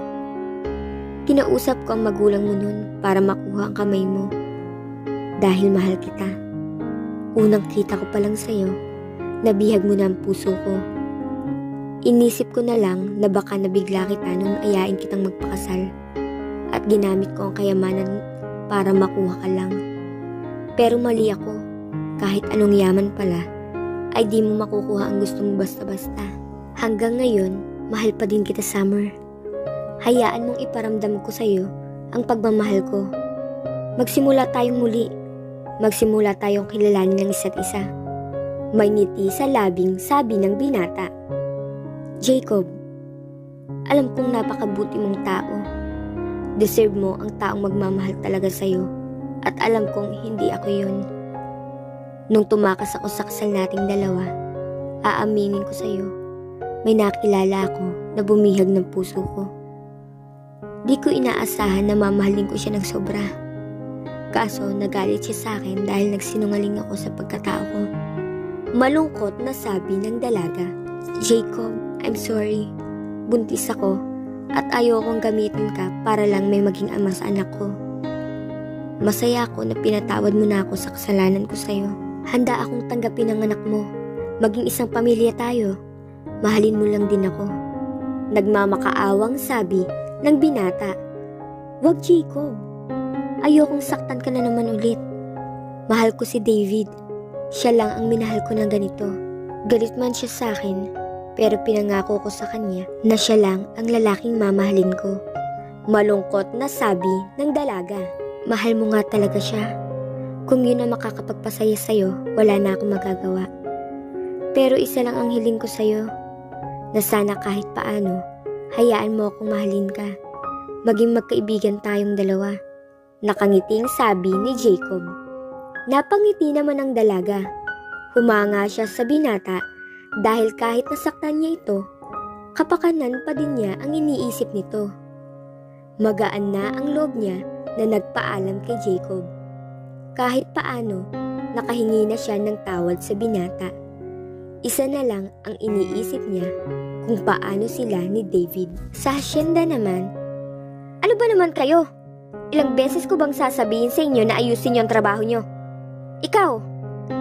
Kinausap ko ang magulang mo nun para makuha ang kamay mo. Dahil mahal kita. Unang kita ko pa lang sa'yo, nabihag mo na ang puso ko. Inisip ko na lang na baka nabigla kita nung ayain kitang magpakasal. At ginamit ko ang kayamanan para makuha ka lang. Pero mali ako, kahit anong yaman pala, ay di mo makukuha ang gusto mo basta-basta. Hanggang ngayon, mahal pa din kita Summer. Hayaan mong iparamdam ko sa'yo ang pagmamahal ko. Magsimula tayong muli. Magsimula tayong kilalanin ng isa't isa. May ngiti sa labing sabi ng binata. Jacob, alam kong napakabuti mong tao. Deserve mo ang taong magmamahal talaga sa'yo. At alam kong hindi ako yun. Nung tumakas ako sa kasal nating dalawa, aaminin ko sa'yo, may nakilala ako na bumihag ng puso ko. Di ko inaasahan na mamahalin ko siya ng sobra. Kaso nagalit siya sa akin dahil nagsinungaling ako sa pagkatao ko. Malungkot na sabi ng dalaga. Jacob, I'm sorry. Buntis ako at ayokong gamitin ka para lang may maging ama sa anak ko. Masaya ako na pinatawad mo na ako sa kasalanan ko sa'yo. Handa akong tanggapin ang anak mo. Maging isang pamilya tayo. Mahalin mo lang din ako. Nagmamakaawang sabi ng binata. Wag, Jacob. Ayokong saktan ka na naman ulit. Mahal ko si David. Siya lang ang minahal ko ng ganito. Galit man siya sa akin, pero pinangako ko sa kanya na siya lang ang lalaking mamahalin ko. Malungkot na sabi ng dalaga. Mahal mo nga talaga siya. Kung yun ang makakapagpasaya sa'yo, wala na akong magagawa. Pero isa lang ang hiling ko sa'yo, na sana kahit paano, hayaan mo akong mahalin ka. Maging magkaibigan tayong dalawa. Nakangiting sabi ni Jacob. Napangiti naman ang dalaga. Humanga siya sa binata dahil kahit nasaktan niya ito, kapakanan pa din niya ang iniisip nito. Magaan na ang loob niya na nagpaalam kay Jacob. Kahit paano, nakahingi na siya ng tawad sa binata. Isa na lang ang iniisip niya kung paano sila ni David. Sa hasyenda naman, ano ba naman kayo? Ilang beses ko bang sasabihin sa inyo na ayusin yung trabaho nyo? Ikaw,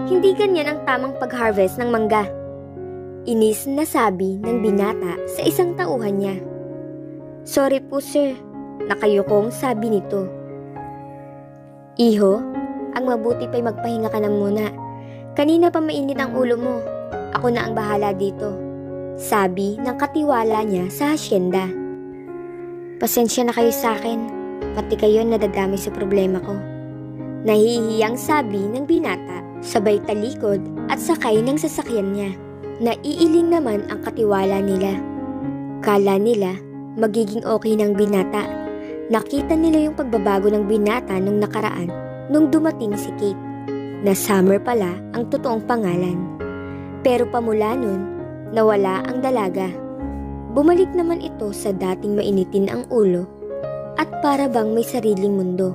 hindi ganyan ang tamang pag-harvest ng mangga. Inis na sabi ng binata sa isang tauhan niya. Sorry po sir, nakayukong sabi nito. Iho, ang mabuti pa'y magpahinga ka na muna. Kanina pa mainit ang ulo mo. Ako na ang bahala dito. Sabi ng katiwala niya sa hasyenda. Pasensya na kayo sa akin. Pati kayo nadadamay sa problema ko. Nahihiyang sabi ng binata, sabay talikod at sakay ng sasakyan niya. Naiiling naman ang katiwala nila. Kala nila magiging okay ng binata. Nakita nila yung pagbabago ng binata nung nakaraan nung dumating si Kate, na Summer pala ang totoong pangalan. Pero pamula nun, nawala ang dalaga. Bumalik naman ito sa dating mainitin ang ulo at para bang may sariling mundo.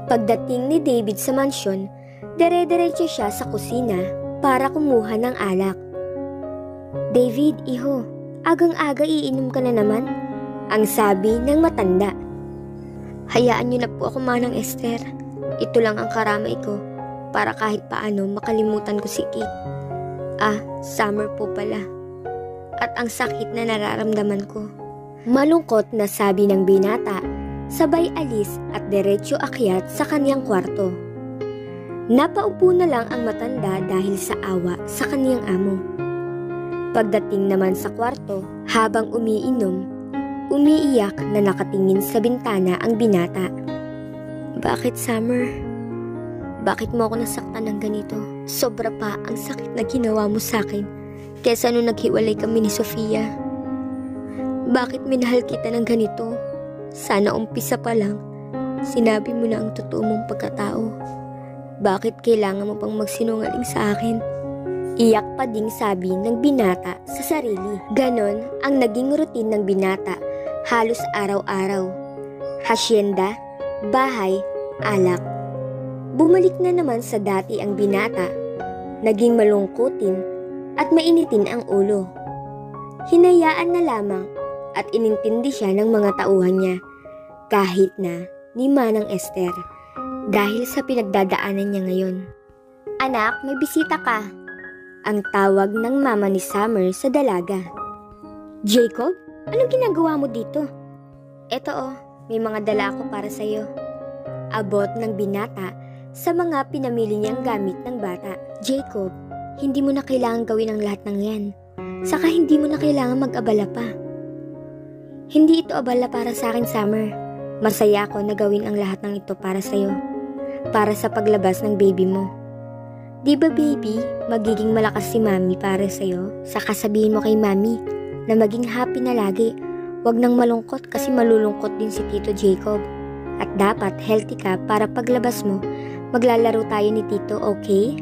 Pagdating ni David sa mansyon, dire-diretso siya sa kusina para kumuha ng alak. David, iho, agang-aga iinom ka na naman, ang sabi ng matanda. Hayaan niyo na po ako, Manang Esther. Ito lang ang karamay ko para kahit paano makalimutan ko si Kate. Summer po pala. At ang sakit na nararamdaman ko. Malungkot na sabi ng binata, sabay alis at diretso akyat sa kanyang kwarto. Napaupo na lang ang matanda dahil sa awa sa kanyang amo. Pagdating naman sa kwarto, habang umiinom, umiiyak na nakatingin sa bintana ang binata. Bakit, Summer? Bakit mo ako nasaktan ng ganito? Sobra pa ang sakit na ginawa mo sa akin kesa nung naghiwalay kami ni Sofia. Bakit minahal kita ng ganito? Sana umpisa pa lang, sinabi mo na ang totoo mong pagkatao. Bakit kailangan mo pang magsinungaling sa akin? Iyak pa ding sabi ng binata sa sarili. Ganon ang naging routine ng binata halos araw-araw. Hasyenda, bahay, alak. Bumalik na naman sa dati ang binata. Naging malungkutin at mainitin ang ulo. Hinayaan na lamang at inintindi siya ng mga tauhan niya kahit na ni Manang Esther dahil sa pinagdadaanan niya ngayon. Anak, may bisita ka. Ang tawag ng mama ni Summer sa dalaga. Jacob, anong ginagawa mo dito? Eto may mga dala ako para sa'yo. Abot ng binata sa mga pinamili niyang gamit ng bata. Jacob, hindi mo na kailangan gawin ang lahat ng yan. Saka hindi mo na kailangan mag-abala pa. Hindi ito abala para sa akin, Summer. Masaya ako na gawin ang lahat ng ito para sa'yo. Para sa paglabas ng baby mo. Di ba baby, magiging malakas si mami para sa'yo? Saka sabihin mo kay mami na maging happy na lagi. Huwag nang malungkot kasi malulungkot din si Tito Jacob. At dapat healthy ka para paglabas mo, maglalaro tayo ni Tito, okay?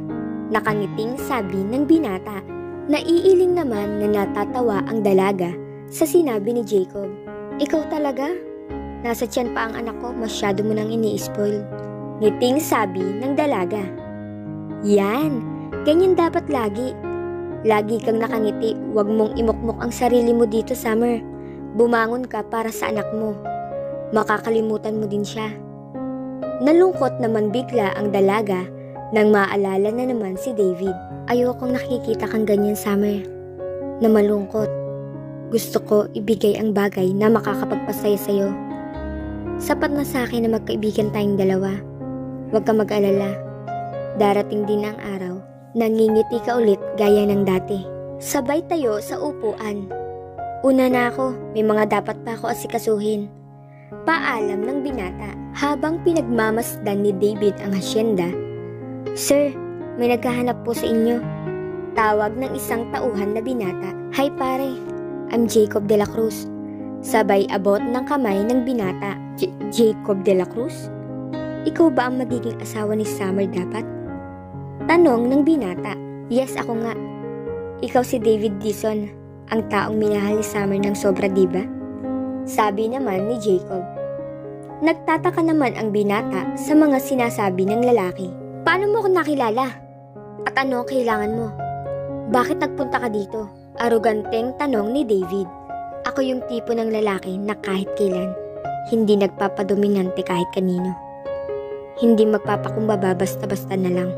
Nakangiting sabi ng binata. Naiiling naman na natatawa ang dalaga sa sinabi ni Jacob. Ikaw talaga? Nasa tiyan pa ang anak ko, masyado mo nang ini-spoil. Ngiting sabi ng dalaga. Yan, ganyan dapat lagi. Lagi kang nakangiti, huwag mong imukmok ang sarili mo dito, Summer. Bumangon ka para sa anak mo. Makakalimutan mo din siya. Nalungkot naman bigla ang dalaga nang maalala na naman si David. Ayokong nakikita kang ganyan, Summer, na malungkot. Gusto ko ibigay ang bagay na makakapagpasaya sa'yo. Sapat na sa akin na magkaibigan tayong dalawa. Huwag ka mag-alala. Darating din ang araw, nangingiti ka ulit gaya ng dati. Sabay tayo sa upuan. Una na ako, may mga dapat pa ako asikasuhin. Paalam ng binata habang pinagmamasdan ni David ang hasyenda. Sir, may naghahanap po sa inyo. Tawag ng isang tauhan na binata. Hi pare, I'm Jacob de la Cruz. Sabay abot ng kamay ng binata. Jacob de la Cruz? Ikaw ba ang magiging asawa ni Summer dapat? Tanong ng binata. Yes, ako nga. Ikaw si David Dison, ang taong minahal ni Summer ng sobra, diba? Sabi naman ni Jacob. Nagtataka naman ang binata sa mga sinasabi ng lalaki. Paano mo ako nakilala? At ano ang kailangan mo? Bakit nagpunta ka dito? Aroganteng tanong ni David. Ako yung tipo ng lalaki na kahit kailan, hindi nagpapadominante kahit kanino. Hindi magpapakumbaba basta-basta na lang.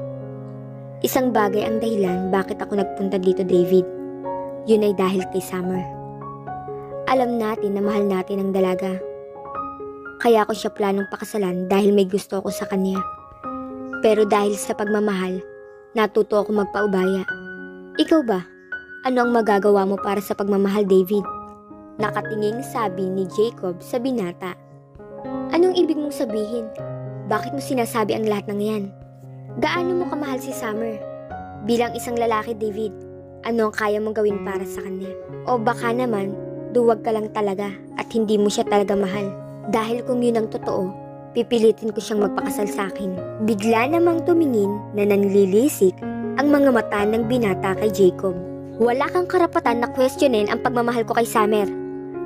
Isang bagay ang dahilan bakit ako nagpunta dito, David. Yun ay dahil kay Summer. Alam natin na mahal natin ang dalaga. Kaya ako siya planong pakasalan dahil may gusto ako sa kanya. Pero dahil sa pagmamahal, natuto ako magpaubaya. Ikaw ba? Ano ang magagawa mo para sa pagmamahal, David? Nakatinging sabi ni Jacob sa binata. Anong ibig mong sabihin? Bakit mo sinasabi ang lahat ng yan? Gaano mo kamahal si Summer? Bilang isang lalaki, David, ano ang kaya mong gawin para sa kanya? O baka naman, duwag ka lang talaga at hindi mo siya talaga mahal. Dahil kung yun ang totoo, pipilitin ko siyang magpakasal sa akin. Bigla namang tumingin na nanlilisik ang mga mata ng binata kay Jacob. Wala kang karapatan na questionin ang pagmamahal ko kay Summer.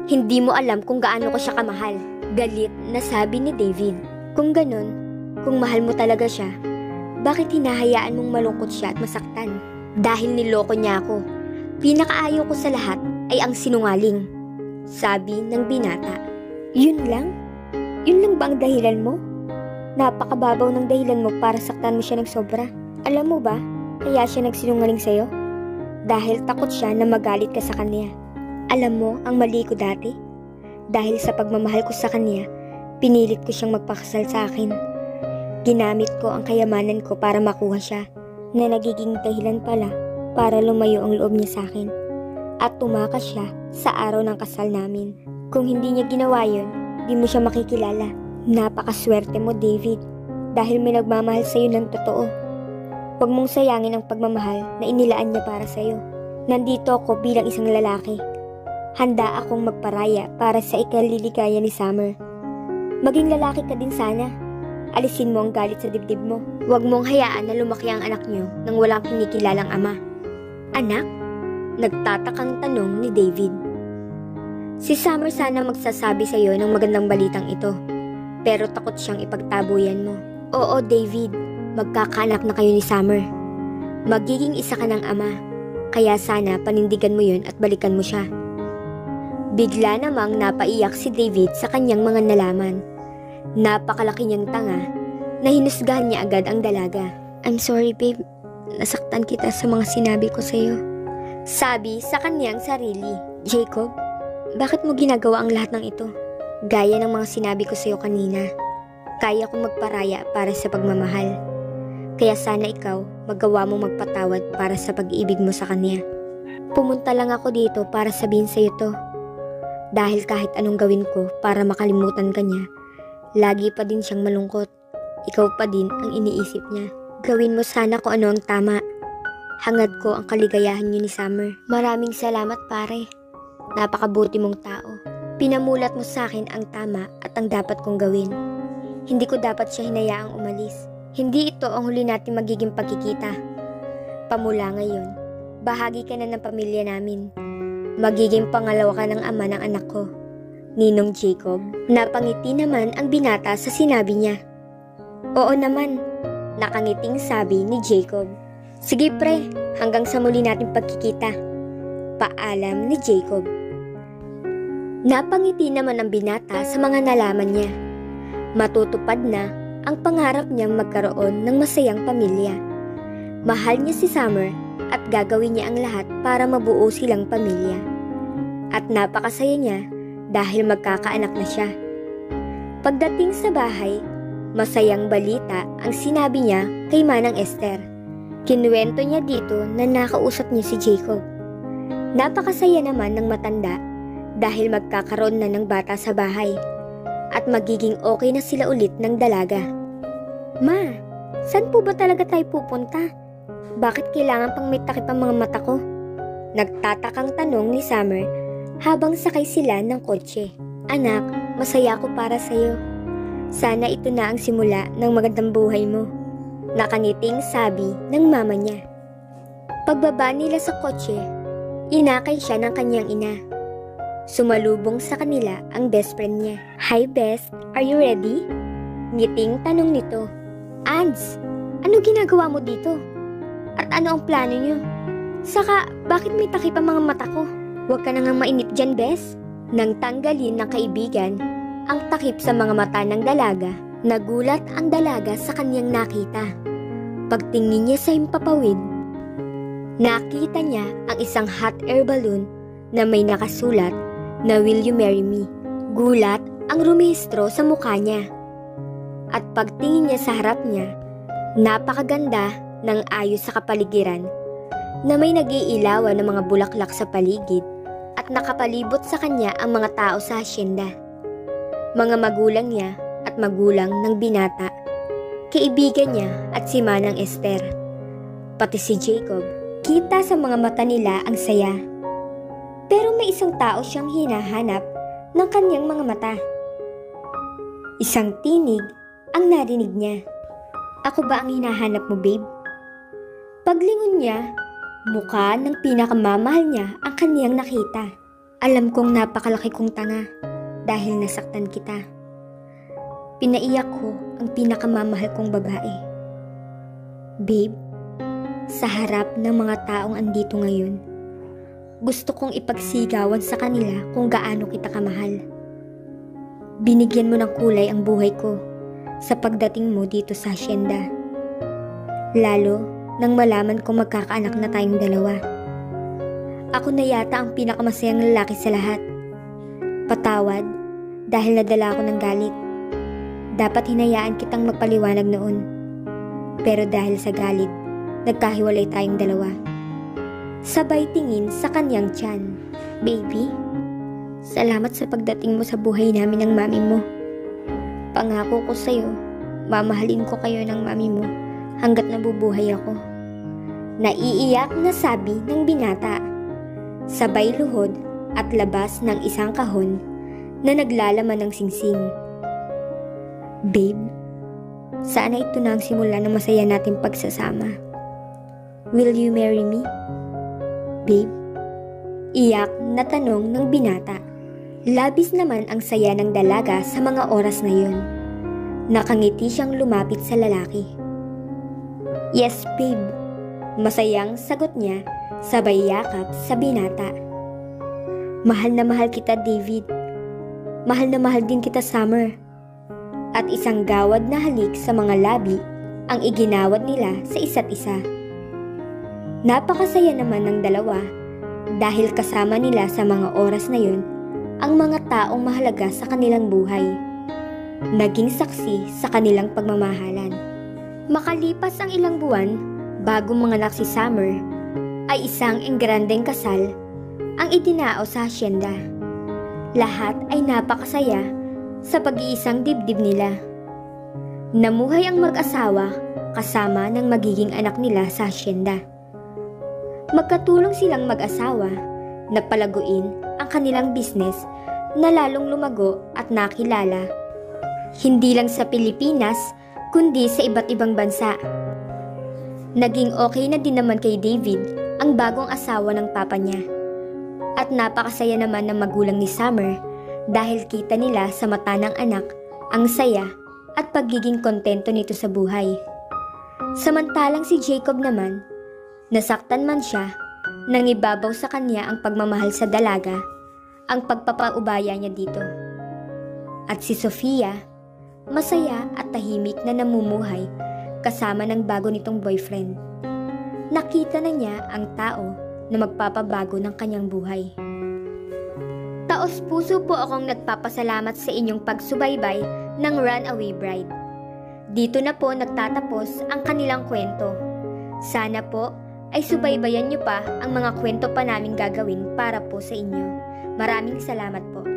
Hindi mo alam kung gaano ko siya kamahal. Galit na sabi ni David. Kung ganon, kung mahal mo talaga siya, bakit hinahayaan mong malungkot siya at masaktan? Dahil niloko niya ako. Pinakaayaw ko sa lahat ay ang sinungaling. Sabi ng binata. Yun lang? Yun lang ba ang dahilan mo? Napakababaw ng dahilan mo para saktan mo siya ng sobra. Alam mo ba, kaya siya nagsinungaling sa'yo? Dahil takot siya na magalit ka sa kanya. Alam mo ang mali ko dati? Dahil sa pagmamahal ko sa kanya, pinilit ko siyang magpakasal sa akin. Ginamit ko ang kayamanan ko para makuha siya, na nagiging dahilan pala para lumayo ang loob niya sa akin. At tumakas siya sa araw ng kasal namin. Kung hindi niya ginawa yun, di mo siya makikilala. Napakaswerte mo, David, dahil may nagmamahal sa'yo ng totoo. Huwag mong sayangin ang pagmamahal na inilaan niya para sa'yo. Nandito ako bilang isang lalaki. Handa akong magparaya para sa ikaliligaya ni Summer. Maging lalaki ka din sana. Alisin mo ang galit sa dibdib mo. Huwag mong hayaan na lumaki ang anak niyo nang walang kinikilalang ama. Anak? Nagtatakang tanong ni David. Si Summer sana magsasabi sa iyo ng magandang balitang ito, pero takot siyang ipagtabuyan mo. Oo, David, magkakaanak na kayo ni Summer. Magiging isa ka ng ama, kaya sana panindigan mo yun at balikan mo siya. Bigla namang napaiyak si David sa kanyang mga nalaman. Napakalaki niyang tanga na hinusgahan niya agad ang dalaga. I'm sorry, babe. Nasaktan kita sa mga sinabi ko sa iyo. Sabi sa kanyang sarili. Jacob, bakit mo ginagawa ang lahat ng ito? Gaya ng mga sinabi ko sa iyo kanina, kaya kong magparaya para sa pagmamahal. Kaya sana ikaw, magawa mo magpatawad para sa pag-ibig mo sa kanya. Pumunta lang ako dito para sabihin sa iyo to. Dahil kahit anong gawin ko para makalimutan ka niya, lagi pa din siyang malungkot. Ikaw pa din ang iniisip niya. Gawin mo sana kung ano ang tama. Hangad ko ang kaligayahan niyo ni Summer. Maraming salamat, pare. Napakabuti mong tao. Pinamulat mo sa akin ang tama at ang dapat kong gawin. Hindi ko dapat siya hinayaang umalis. Hindi ito ang huli natin magiging pagkikita. Pamula ngayon, bahagi ka na ng pamilya namin. Magiging pangalawa ka ng ama ng anak ko, Ninong Jacob. Napangiti naman ang binata sa sinabi niya. Oo naman, nakangiting sabi ni Jacob. Sige pre, hanggang sa muli natin pagkikita. Paalam ni Jacob. Napangiti naman ang binata sa mga nalaman niya. Matutupad na ang pangarap niyang magkaroon ng masayang pamilya. Mahal niya si Summer at gagawin niya ang lahat para mabuo silang pamilya. At napakasaya niya dahil magkakaanak na siya. Pagdating sa bahay, masayang balita ang sinabi niya kay Manang Esther. Kinuwento niya dito na nakausap niya si Jacob. Napakasaya naman ng matanda dahil magkakaroon na ng bata sa bahay at magiging okay na sila ulit ng dalaga. Ma, saan po ba talaga tayo pupunta? Bakit kailangan pang may takip ang mga mata ko? Nagtatakang tanong ni Summer habang sakay sila ng kotse. Anak, masaya ako para sa'yo. Sana ito na ang simula ng magandang buhay mo. Nakangiting sabi ng mama niya. Pagbaba nila sa kotse, inakay siya ng kanyang ina. Sumalubong sa kanila ang best friend niya. Hi Best, are you ready? Ngiting tanong nito. Ands, ano ginagawa mo dito? At ano ang plano niyo? Saka, bakit may takip ang mga mata ko? Huwag ka na nga mainip dyan, Bes. Nang tanggalin ng kaibigan ang takip sa mga mata ng dalaga, nagulat ang dalaga sa kanyang nakita. Pagtingin niya sa himpapawid, nakita niya ang isang hot air balloon na may nakasulat na Will You Marry Me? Gulat ang rumehistro sa mukha niya. At pagtingin niya sa harap niya, napakaganda ng ayos sa kapaligiran na may nag-iilawan ng mga bulaklak sa paligid at nakapalibot sa kanya ang mga tao sa hasyenda. Mga magulang niya at magulang ng binata, kaibigan niya at si Manang Esther, pati si Jacob. Kita sa mga mata nila ang saya. Pero may isang tao siyang hinahanap ng kanyang mga mata. Isang tinig ang narinig niya. Ako ba ang hinahanap mo, babe? Paglingon niya, mukha ng pinakamamahal niya ang kaniyang nakita. Alam kong napakalaki kong tanga dahil nasaktan kita. Pinaiyak ko ang pinakamamahal kong babae. Babe, sa harap ng mga taong andito ngayon, gusto kong ipagsigawan sa kanila kung gaano kita kamahal. Binigyan mo ng kulay ang buhay ko sa pagdating mo dito sa hasyenda. Lalo nang malaman kong magkakaanak na tayong dalawa. Ako na yata ang pinakamasayang lalaki sa lahat. Patawad dahil nadala ako ng galit. Dapat hinayaan kitang magpaliwanag noon. Pero dahil sa galit, nagkahiwalay tayong dalawa. Sabay tingin sa kanyang tiyan. Baby, salamat sa pagdating mo sa buhay namin ng mami mo. Pangako ko sa'yo, mamahalin ko kayo ng mami mo hanggat nabubuhay ako. Naiiyak na sabi ng binata. Sabay luhod at labas ng isang kahon na naglalaman ng singsing. Babe, sana ito na ang simula ng masaya nating pagsasama. Will you marry me? Babe, iyak na tanong ng binata. Labis naman ang saya ng dalaga sa mga oras na yun. Nakangiti siyang lumapit sa lalaki. Yes, babe. Masayang sagot niya, sabay yakap sa binata. Mahal na mahal kita, David. Mahal na mahal din kita, Summer. At isang gawad na halik sa mga labi ang iginawad nila sa isa't isa. Napakasaya naman ng dalawa dahil kasama nila sa mga oras na yun ang mga taong mahalaga sa kanilang buhay. Naging saksi sa kanilang pagmamahalan. Makalipas ang ilang buwan bago manganak si Summer, ay isang engrandeng kasal ang itinao sa hasyenda. Lahat ay napakasaya sa pag-iisang dibdib nila. Namuhay ang mag-asawa kasama ng magiging anak nila sa hasyenda. Magkatulong silang mag-asawa na palaguin ang kanilang business na lalong lumago at nakilala. Hindi lang sa Pilipinas, kundi sa iba't ibang bansa. Naging okay na din naman kay David ang bagong asawa ng papa niya. At napakasaya naman ng magulang ni Summer dahil kita nila sa mata ng anak ang saya at pagiging kontento nito sa buhay. Samantalang si Jacob naman, nasaktan man siya nang ibabaw sa kanya ang pagmamahal sa dalaga, ang pagpapaubaya niya dito. At si Sofia, masaya at tahimik na namumuhay kasama ng bago nitong boyfriend. Nakita na niya ang tao na magpapabago ng kanyang buhay. Taos-puso po akong nagpapasalamat sa inyong pagsubaybay ng Runaway Bride. Dito na po nagtatapos ang kanilang kwento. Sana po ay subaybayan niyo pa ang mga kwento pa namin gagawin para po sa inyo. Maraming salamat po.